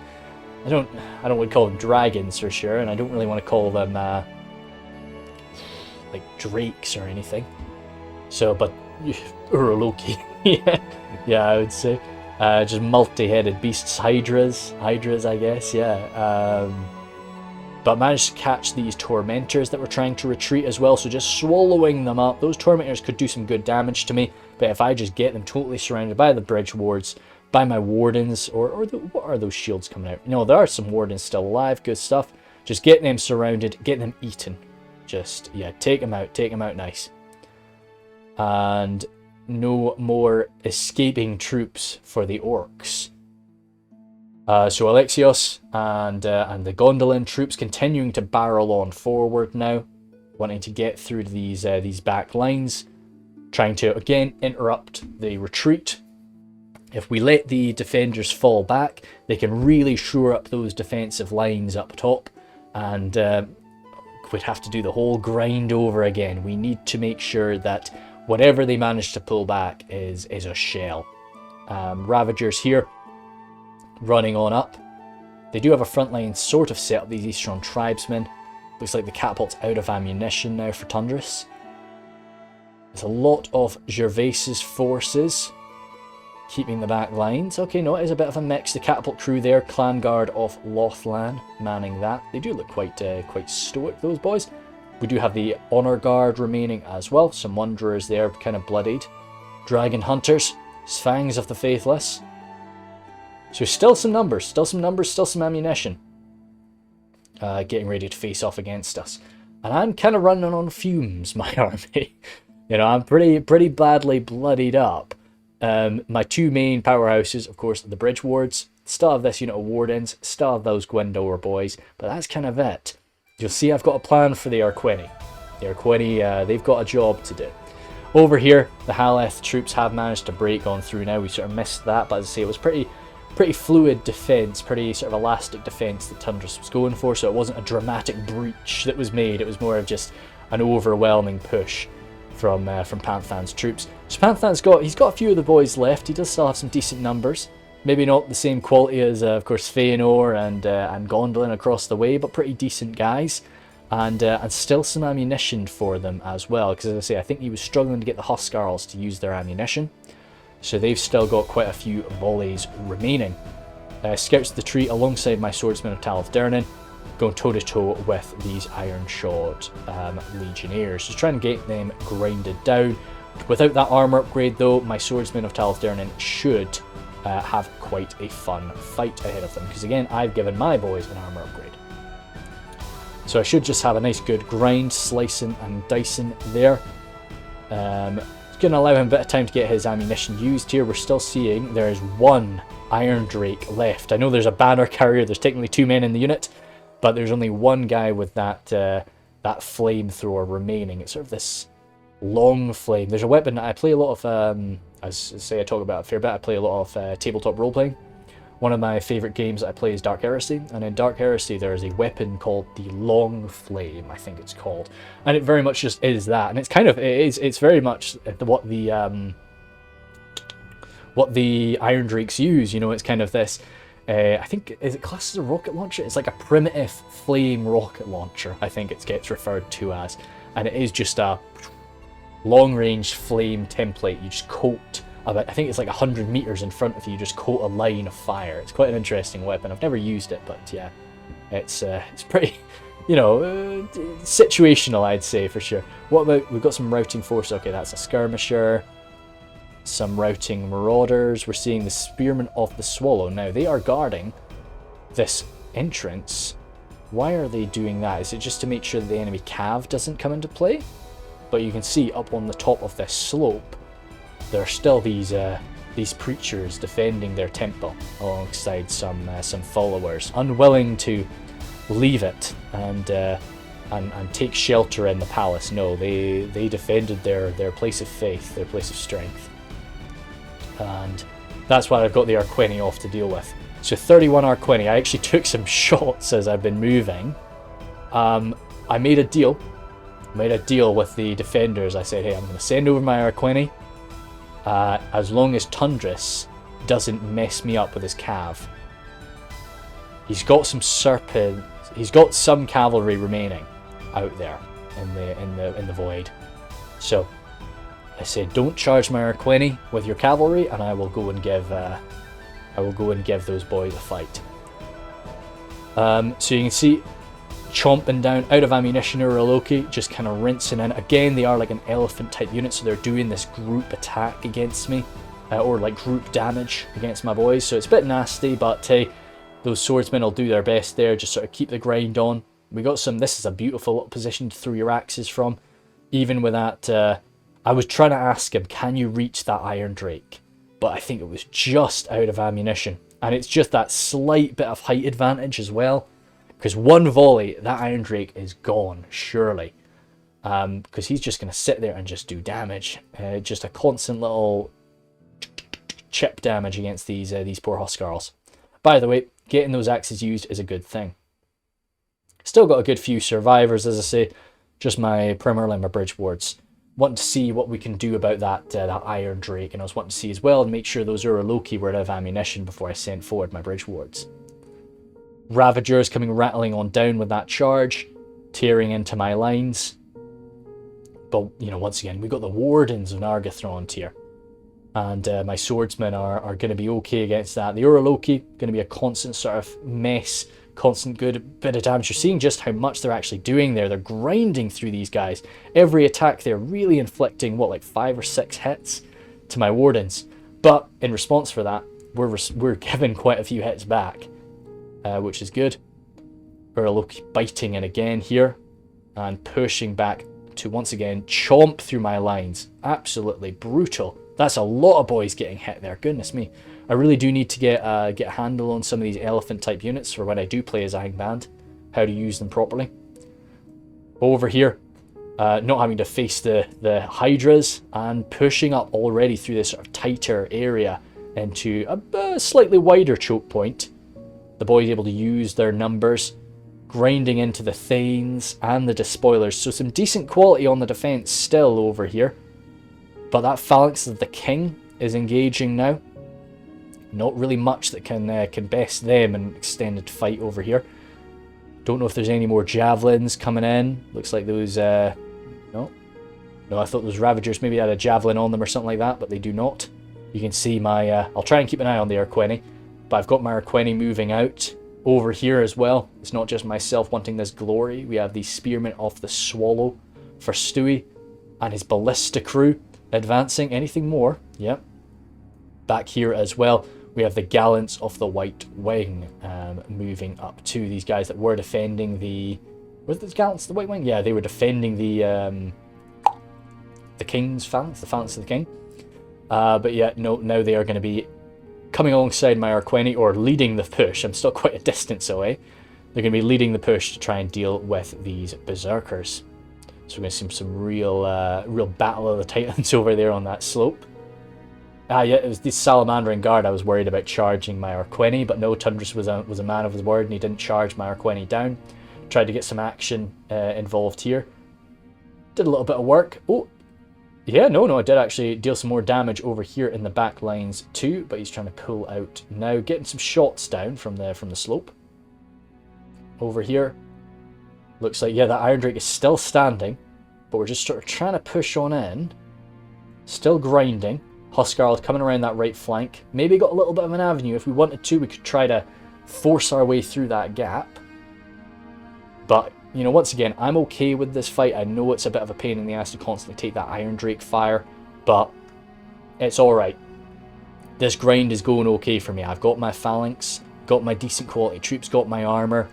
I don't want to call them dragons for sure, and I don't really want to call them like drakes or anything. So, but Uraloki, yeah, I would say just multi-headed beasts, hydras, I guess, yeah. But managed to catch these tormentors that were trying to retreat as well. So just swallowing them up. Those tormentors could do some good damage to me, but if I just get them totally surrounded by the bridge wards, by my wardens, what are those shields coming out? No, there are some wardens still alive. Good stuff. Just getting them surrounded, getting them eaten. Just, yeah, take them out nice. And no more escaping troops for the orcs. So Alexios and the Gondolin troops continuing to barrel on forward now, wanting to get through to these back lines, trying to again interrupt the retreat. If we let the defenders fall back, they can really shore up those defensive lines up top, and we'd have to do the whole grind over again. We need to make sure that whatever they manage to pull back is a shell. Ravagers here, running on up. They do have a front line sort of set up, these Eastron tribesmen. Looks like the catapult's out of ammunition now for Tundris. There's a lot of Gervais's forces keeping the back lines. Okay, no, it is a bit of a mix. The catapult crew there, Clan Guard of Lothlan, manning that. They do look quite stoic, those boys. We do have the Honor Guard remaining as well. Some Wanderers there, kind of bloodied. Dragon Hunters, Fangs of the Faithless. So still some numbers, still some ammunition. getting ready to face off against us. And I'm kind of running on fumes, my army. You know, I'm pretty badly bloodied up. My two main powerhouses, of course, the bridge wards. Still have this unit of wardens, still have those Gwyndor boys, but that's kind of it. You'll see I've got a plan for the Arqueni. The Arqueni, they've got a job to do. Over here, the Haleth troops have managed to break on through now. We sort of missed that, but as I say, it was pretty fluid defense, pretty sort of elastic defense that Tundris was going for, so it wasn't a dramatic breach that was made. It was more of just an overwhelming push from Panthan's troops. So Panthan's he's got a few of the boys left. He does still have some decent numbers. Maybe not the same quality as, of course, Faenor and Gondolin across the way, but pretty decent guys. And still some ammunition for them as well, because as I say, I think he was struggling to get the Huskarls to use their ammunition. So they've still got quite a few volleys remaining. Scouts the tree alongside my swordsmen of Talith Dernan, going toe-to-toe with these iron-shod legionnaires. Just trying to get them grinded down. Without that armour upgrade though, my swordsmen of Talith Dernan should have quite a fun fight ahead of them, because again, I've given my boys an armour upgrade. So I should just have a nice good grind, slicing and dicing there. It's going to allow him a bit of time to get his ammunition used here. We're still seeing there is one Iron Drake left. I know there's a banner carrier, there's technically 2 men in the unit, but there's only one guy with that that flamethrower remaining. It's sort of this long flame. There's a weapon that I play a lot of, as I say I talk about a fair bit, I play a lot of tabletop role-playing. One of my favourite games that I play is Dark Heresy, and in Dark Heresy there is a weapon called the Long Flame, I think it's called, and it very much just is that, and it's very much what the Iron Drakes use. You know, it's kind of this, I think, is it classed as a rocket launcher? It's like a primitive flame rocket launcher, I think it gets referred to as, and it is just a long-range flame template. You just coat about, I think it's like 100 meters in front of you, just coat a line of fire. It's quite an interesting weapon. I've never used it, but yeah, it's pretty, you know, situational, I'd say, for sure. What about, we've got some routing force. Okay, that's a skirmisher, some routing marauders. We're seeing the spearmen of the Swallow. Now they are guarding this entrance. Why are they doing that? Is it just to make sure that the enemy cav doesn't come into play? But you can see up on the top of this slope there are still these preachers defending their temple alongside some followers, unwilling to leave it and take shelter in the palace. No, they defended their place of faith, their place of strength, and that's what I've got the Arqueni off to deal with. So 31 Arqueni. I actually took some shots as I've been moving. I made a deal with the defenders. I said, hey, I'm going to send over my Arqueni as long as Tundris doesn't mess me up with his cav. He's got some serpent. He's got some cavalry remaining out there in the void. So I said, don't charge my Arqueni with your cavalry, and I will go and give those boys a fight. So you can see, chomping down, out of ammunition, Uraloki, just kind of rinsing in. Again, they are like an elephant type unit, so they're doing this group attack against me, or like group damage against my boys, so it's a bit nasty, but hey, those swordsmen will do their best there, just sort of keep the grind on. We got some, this is a beautiful little position to throw your axes from. Even with that, I was trying to ask him, can you reach that Iron Drake? But I think it was just out of ammunition, and it's just that slight bit of height advantage as well. Because one volley, that Iron Drake is gone, surely. Because he's just going to sit there and just do damage. Just a constant little chip damage against these poor Huskarls. By the way, getting those axes used is a good thing. Still got a good few survivors, as I say. Just primarily my bridge wards. Want to see what we can do about that Iron Drake. And I was wanting to see as well and make sure those Uraloki were out of ammunition before I sent forward my bridge wards. Ravagers coming rattling on down with that charge, tearing into my lines. But, you know, once again, we've got the Wardens of Nargothrond here. And my swordsmen are going to be okay against that. The Uraloki, going to be a constant sort of mess, constant good bit of damage. You're seeing just how much they're actually doing there. They're grinding through these guys. Every attack, they're really inflicting, what, like 5 or 6 hits to my Wardens. But in response for that, we're giving quite a few hits back. Which is good. Earl will keep biting in again here and pushing back to once again chomp through my lines. Absolutely brutal. That's a lot of boys getting hit there. Goodness me. I really do need to get a handle on some of these elephant type units for when I do play as Angband. How to use them properly. Over here, not having to face the hydras and pushing up already through this sort of tighter area into a slightly wider choke point. The boys able to use their numbers, grinding into the Thanes and the Despoilers. So some decent quality on the defense still over here. But that phalanx of the king is engaging now. Not really much that can best them in an extended fight over here. Don't know if there's any more javelins coming in. Looks like those... No, I thought those Ravagers maybe had a javelin on them or something like that, but they do not. You can see my... I'll try and keep an eye on the Arqueni, but I've got my Arqueni moving out over here as well. It's not just myself wanting this glory. We have the Spearmen of the Swallow for Stewie and his Ballista crew advancing. Anything more? Yep. Back here as well, we have the Gallants of the White Wing moving up to these guys that were defending the... Was it the Gallants of the White Wing? Yeah, they were defending the King's Phalanx, the Phalanx of the King. But yeah, no, now they are going to be coming alongside my Arqueni, or leading the push. I'm still quite a distance away. They're going to be leading the push to try and deal with these berserkers. So we're going to see some real battle of the titans over there on that slope. Yeah, it was the Salamandering Guard I was worried about charging my Arqueni, but no, Tundras was a man of his word and he didn't charge my Arqueni down. Tried to get some action involved here. Did a little bit of work. Oh, yeah, no, I did actually deal some more damage over here in the back lines too, but he's trying to pull out now, getting some shots down from the slope. Over here, looks like, yeah, that Iron Drake is still standing, but we're just sort of trying to push on in. Still grinding. Huskarl coming around that right flank. Maybe got a little bit of an avenue. If we wanted to, we could try to force our way through that gap. But, you know, once again, I'm okay with this fight. I know it's a bit of a pain in the ass to constantly take that Iron Drake fire, but it's alright. This grind is going okay for me. I've got my phalanx, got my decent quality troops, got my armor.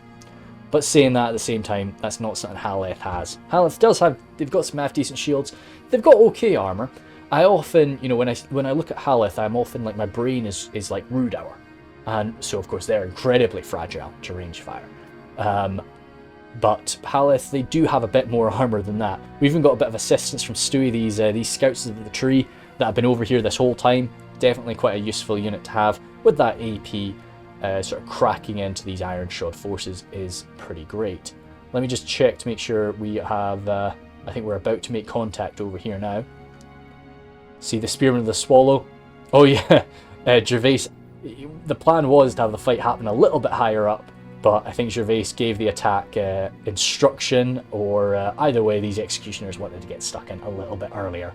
But saying that at the same time, that's not something Haleth has. Haleth does have, they've got some half-decent shields. They've got okay armor. I often, you know, when I look at Haleth, I'm often like, my brain is like Rude Hour. And so, of course, they're incredibly fragile to range fire. But Haleth, they do have a bit more armor than that. We've even got a bit of assistance from Stewie, these scouts of the tree that have been over here this whole time. Definitely quite a useful unit to have. With that AP, sort of cracking into these Iron Shod forces is pretty great. Let me just check to make sure we have... I think we're about to make contact over here now. See the Spearman of the Swallow. Oh yeah, Gervais. The plan was to have the fight happen a little bit higher up, but I think Gervais gave the attack instruction, or either way, these executioners wanted to get stuck in a little bit earlier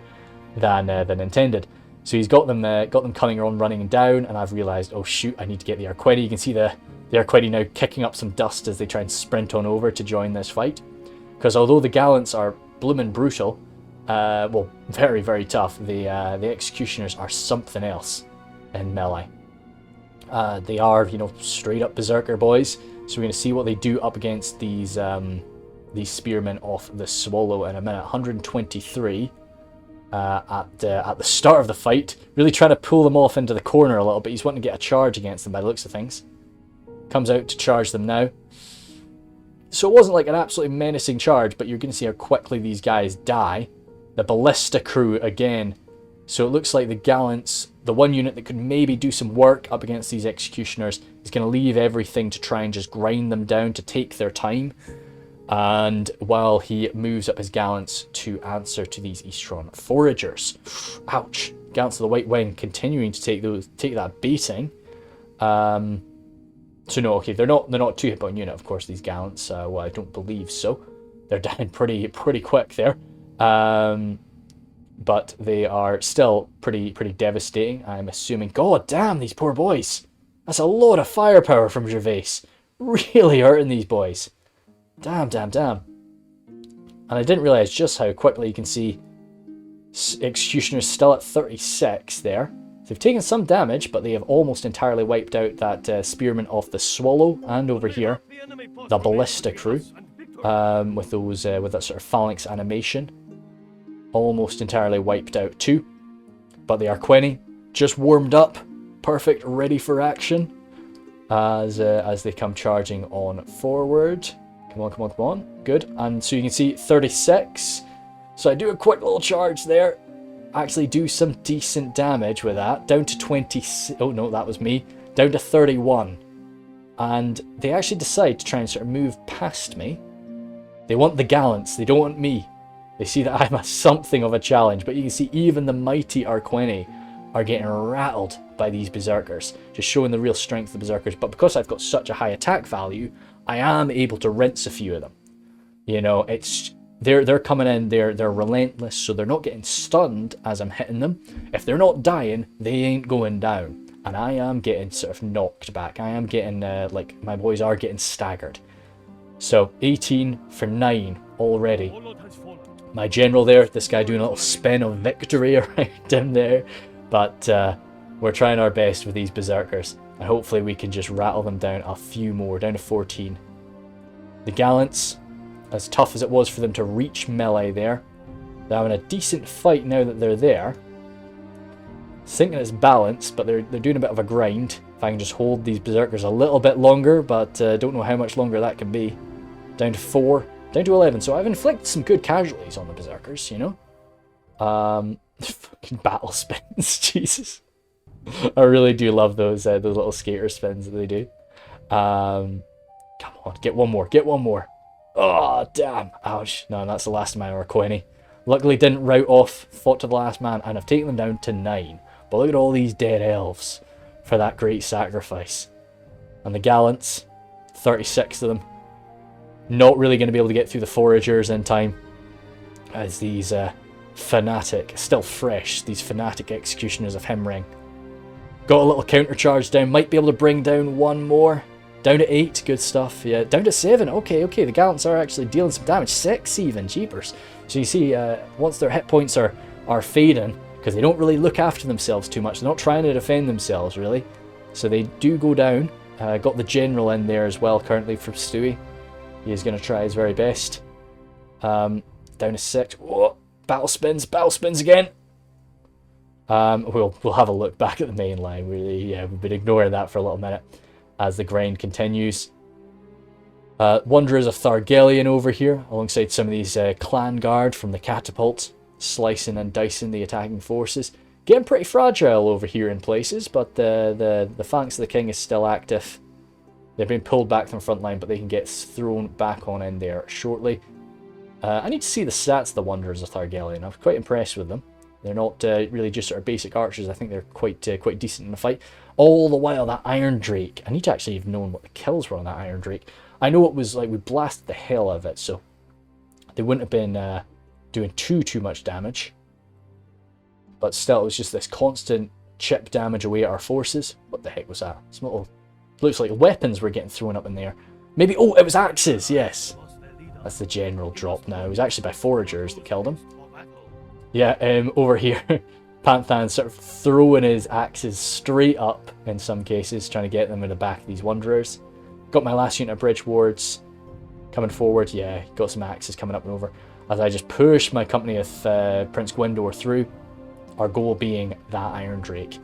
than intended. So he's got them coming on, running down, and I've realised, oh shoot, I need to get the Arqueni. You can see the Arqueni now kicking up some dust as they try and sprint on over to join this fight. Because although the Gallants are bloomin' brutal, well, very, very tough, the executioners are something else in melee. They are, you know, straight up berserker boys. So we're going to see what they do up against these spearmen of the Swallow in a minute. 123 at the start of the fight. Really trying to pull them off into the corner a little bit. He's wanting to get a charge against them by the looks of things. Comes out to charge them now. So it wasn't like an absolutely menacing charge, but you're going to see how quickly these guys die. The Ballista crew again. So it looks like the Gallants, the one unit that could maybe do some work up against these executioners, is going to leave everything to try and just grind them down to take their time. And while he moves up his Gallants to answer to these Eastron foragers. Ouch. Gallants of the White Wing continuing to take that beating. So no, okay, they're not 2 hit point unit, of course, these Gallants. Well, I don't believe so. They're down pretty quick there. But they are still pretty devastating, I'm assuming. God damn, these poor boys. That's a lot of firepower from Gervais. Really hurting these boys. Damn. And I didn't realise just how quickly you can see Executioner's still at 36 there. I They've taken some damage, but they have almost entirely wiped out that spearman off the Swallow, and over here, the Ballista crew, with that sort of phalanx animation. Almost entirely wiped out too. But the Arqueni just warmed up, perfect, ready for action, as they come charging on forward. Come on, come on, come on. Good. And so you can see 36. So I do a quick little charge there. Actually do some decent damage with that. Down to 20. Oh no, that was me. Down to 31. And they actually decide to try and sort of move past me. They want the gallants. They don't want me. They see that I'm something of a challenge. But you can see even the mighty Arqueni are getting rattled by these berserkers. Just showing the real strength of the berserkers. But because I've got such a high attack value, I am able to rinse a few of them. You know, it's... They're coming in, they're relentless, so they're not getting stunned as I'm hitting them. If they're not dying, they ain't going down. And I am getting sort of knocked back. I am getting, like, my boys are getting staggered. So, 18 for 9 already. My general there, this guy doing a little spin of victory around him there. But we're trying our best with these berserkers. And hopefully we can just rattle them down a few more, down to 14. The gallants... As tough as it was for them to reach melee there. They're having a decent fight now that they're there. Thinking it's balanced, but they're doing a bit of a grind. If I can just hold these berserkers a little bit longer, but don't know how much longer that can be. Down to 4, down to 11. So I've inflicted some good casualties on the berserkers, you know. Fucking battle spins, Jesus. I really do love those little skater spins that they do. Come on, get one more, get one more. Oh, damn. Ouch. No, that's the last of my Arqueni. Luckily didn't rout off, fought to the last man, and I've taken them down to 9. But look at all these dead elves for that great sacrifice. And the gallants, 36 of them. Not really going to be able to get through the foragers in time. As these fanatic, still fresh, these fanatic executioners of Himring. Got a little counter charge down, might be able to bring down one more. Down to 8, good stuff. Yeah, down to 7. Okay, the gallants are actually dealing some damage. 6 even, jeepers. So you see, once their hit points are fading, because they don't really look after themselves too much. They're not trying to defend themselves, really. So they do go down. Got the general in there as well, currently, from Stewie. He is going to try his very best. Down to 6. Whoa, battle spins again. We'll have a look back at the main line. We've been ignoring that for a little minute. As the grind continues. Wanderers of Thargelion over here, alongside some of these clan guard from the catapult, slicing and dicing the attacking forces. Getting pretty fragile over here in places, but the Phalanx of the King is still active. They've been pulled back from the front line, but they can get thrown back on in there shortly. I need to see the stats of the Wanderers of Thargelion. I was quite impressed with them. They're not really just sort of basic archers. I think they're quite decent in the fight. All the while, that Iron Drake. I need to actually have known what the kills were on that Iron Drake. I know it was like we blasted the hell out of it, so they wouldn't have been doing too much damage. But still, it was just this constant chip damage away at our forces. What the heck was that? Some little... Looks like weapons were getting thrown up in there. Maybe... Oh, it was axes, yes. That's the general drop now. It was actually by foragers that killed him. Yeah, over here, Panthan's sort of throwing his axes straight up in some cases, trying to get them in the back of these Wanderers. Got my last unit of bridge wards coming forward. Yeah, got some axes coming up and over. As I just push my company of Prince Gwendor through, our goal being that Iron Drake.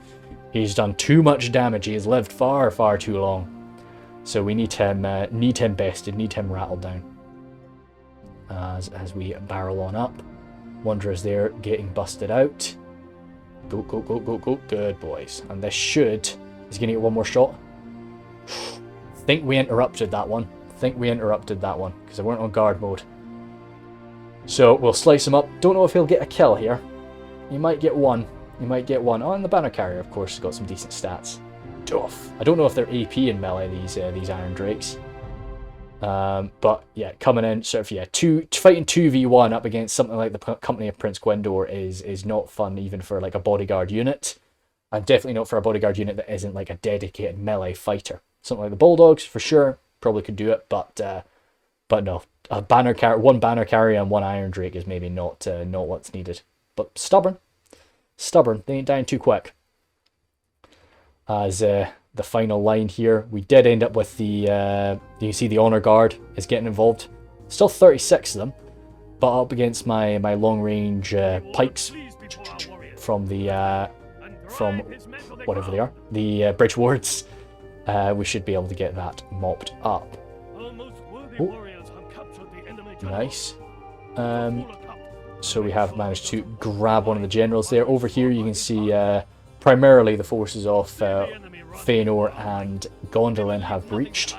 He's done too much damage. He has lived far too long. So we need him bested, need him rattled down. As we barrel on up. Wanderers there getting busted out. Go. Good boys. And this should... He's going to get one more shot. Think we interrupted that one. Because I weren't on guard mode. So we'll slice him up. Don't know if he'll get a kill here. He might get one. Oh, and the banner carrier, of course, has got some decent stats. Duff. I don't know if they're AP in melee, these Iron Drakes. But yeah, coming in sort of fighting 2v1 up against something like the company of Prince Gwendor is not fun, even for like a bodyguard unit, and definitely not for a bodyguard unit that isn't like a dedicated melee fighter. Something like the Bulldogs for sure probably could do it, but no, one banner carrier and one Iron Drake is maybe not what's needed. But stubborn, they ain't dying too quick. as the final line here. We did end up with the, you can see the Honor Guard is getting involved. Still 36 of them, but up against my long range pikes from the, from whatever they are, the bridge wards. We should be able to get that mopped up. Oh. Nice. So we have managed to grab one of the generals there. Over here you can see primarily the forces of Faenor and Gondolin have breached.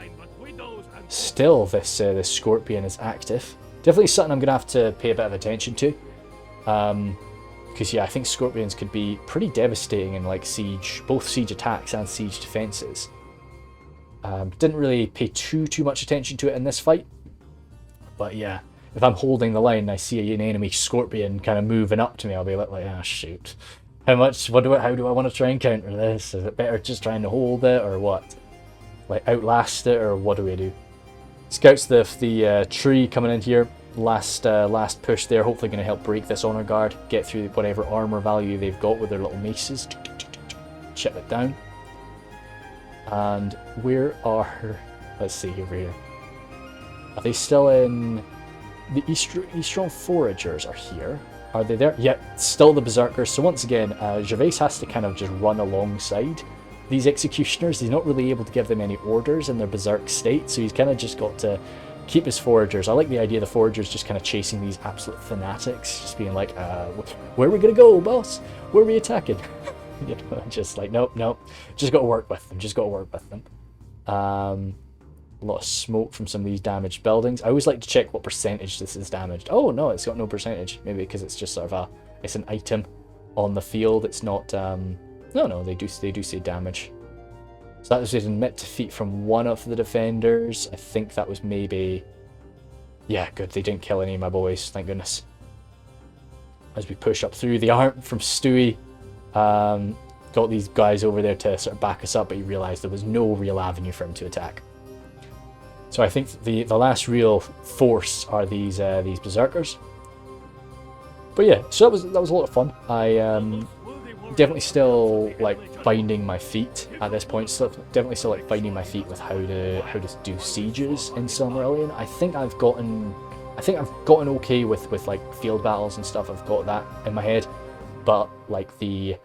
Still, this Scorpion is active. Definitely something I'm going to have to pay a bit of attention to. Because yeah, I think Scorpions could be pretty devastating in like siege, both siege attacks and siege defenses. Didn't really pay too much attention to it in this fight. But yeah, if I'm holding the line and I see an enemy Scorpion kind of moving up to me, I'll be like, ah, shoot. How do I want to try and counter this? Is it better just trying to hold it, or what? Like outlast it, or what do we do? Scouts the tree coming in here. Last push there. Hopefully going to help break this honor guard. Get through whatever armor value they've got with their little maces. Chip it down. And where are? Let's see over here. Are they still in? The Eastron Foragers are here. Are they there? Yep, still the Berserkers. So once again, Gervais has to kind of just run alongside these executioners. He's not really able to give them any orders in their berserk state, so he's kind of just got to keep his foragers. I like the idea of the foragers just kind of chasing these absolute fanatics, just being like, where are we going to go, boss? Where are we attacking? You know, just like, nope, just got to work with them, a lot of smoke from some of these damaged buildings. I always like to check what percentage this is damaged. Oh no, it's got no percentage. Maybe because it's just sort of it's an item on the field. It's not, no, they do say damage. So that was an admit defeat from one of the defenders. I think that was maybe, yeah, good. They didn't kill any of my boys, thank goodness. As we push up through the arm from Stewie, got these guys over there to sort of back us up, but he realized there was no real avenue for him to attack. So I think the last real force are these berserkers. But yeah, so that was a lot of fun. I definitely still like finding my feet at this point. So definitely still like finding my feet with how to do sieges in Silmarillion. I think I've gotten okay with like field battles and stuff. I've got that in my head, but like the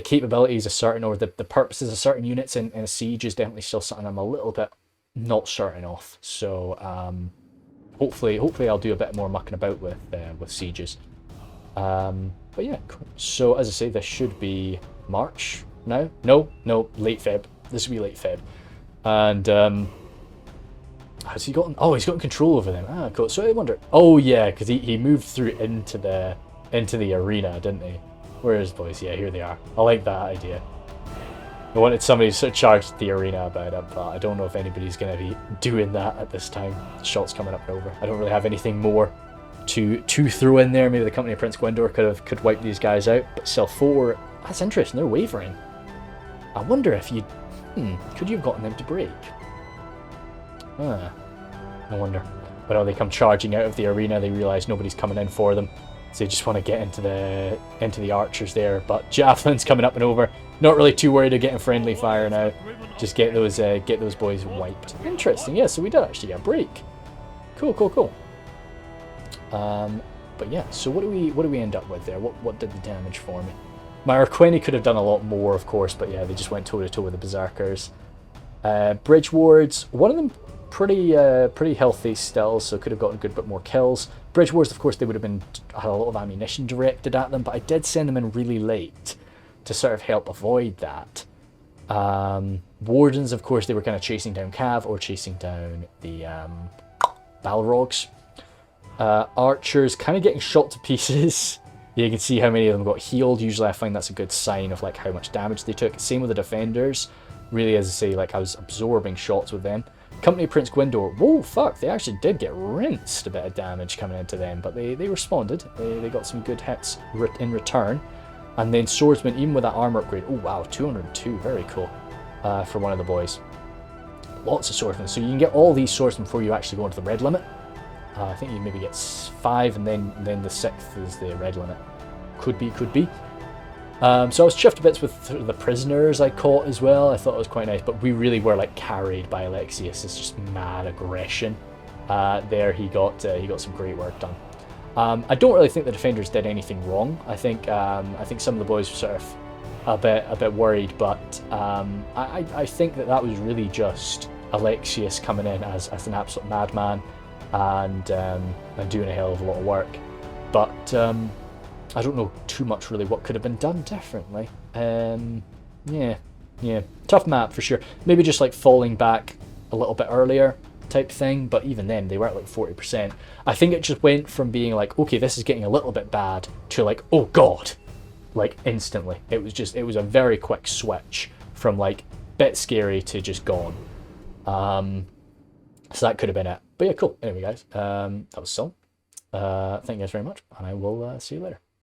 capabilities of certain, or the purposes of certain units in a siege is definitely still something I'm a little bit not certain of. So hopefully I'll do a bit more mucking about with sieges. But yeah, cool. So as I say, this should be March now. No, late Feb. This will be late Feb. And has he gotten? Oh, he's gotten control over them. Ah, cool. So I wonder. Oh yeah, because he moved through into the arena, didn't he? Where is boys? Yeah, here they are. I like that idea. I wanted somebody to sort of charge the arena about it, but I don't know if anybody's going to be doing that at this time. Shots coming up and over. I don't really have anything more to throw in there. Maybe the company of Prince Gwendor could wipe these guys out, but still 4. That's interesting. They're wavering. I wonder if you could you have gotten them to break? I wonder. But no, they come charging out of the arena. They realise nobody's coming in for them, so they just want to get into the archers there. But javelin's coming up and over. Not really too worried of getting friendly fire now. Just get those boys wiped. Interesting. Yeah, so we did actually get a break. Cool. But yeah, so what do we end up with there? What did the damage for me? My Arqueni could have done a lot more, of course, but yeah, they just went toe to toe with the berserkers. Bridge wards, one of them pretty healthy still, so could have gotten a good bit more kills. Bridge wards, of course, they would have had a lot of ammunition directed at them, but I did send them in really late to sort of help avoid that. Wardens, of course, they were kind of chasing down Cav or chasing down the Balrogs. Archers kind of getting shot to pieces. You can see how many of them got healed. Usually I find that's a good sign of like how much damage they took. Same with the defenders. Really, as I say, like I was absorbing shots with them. Company of Prince Gwendor, whoa, fuck, they actually did get rinsed a bit of damage coming into them, but they responded. They got some good hits in return. And then swordsman, even with that armor upgrade, oh wow, 202, very cool for one of the boys. Lots of swordsmen, so you can get all these swordsmen before you actually go into the red limit. I think you maybe get 5, and then the 6th is the red limit. Could be. So I was chuffed to bits with the prisoners I caught as well. I thought it was quite nice, but we really were like carried by Alexius. It's just mad aggression. There he got some great work done. I don't really think the defenders did anything wrong. I think some of the boys were sort of a bit worried, but I think that was really just Alexius coming in as an absolute madman and doing a hell of a lot of work. But I don't know too much really what could have been done differently. Yeah, tough map for sure. Maybe just like falling back a little bit earlier type thing, but even then they were at like 40%. I think it just went from being like, okay, this is getting a little bit bad, to like, oh god, like instantly. It was a very quick switch from like bit scary to just gone. So that could have been it. But yeah, cool. Anyway, guys, that was Sil. Thank you guys very much, and I will see you later.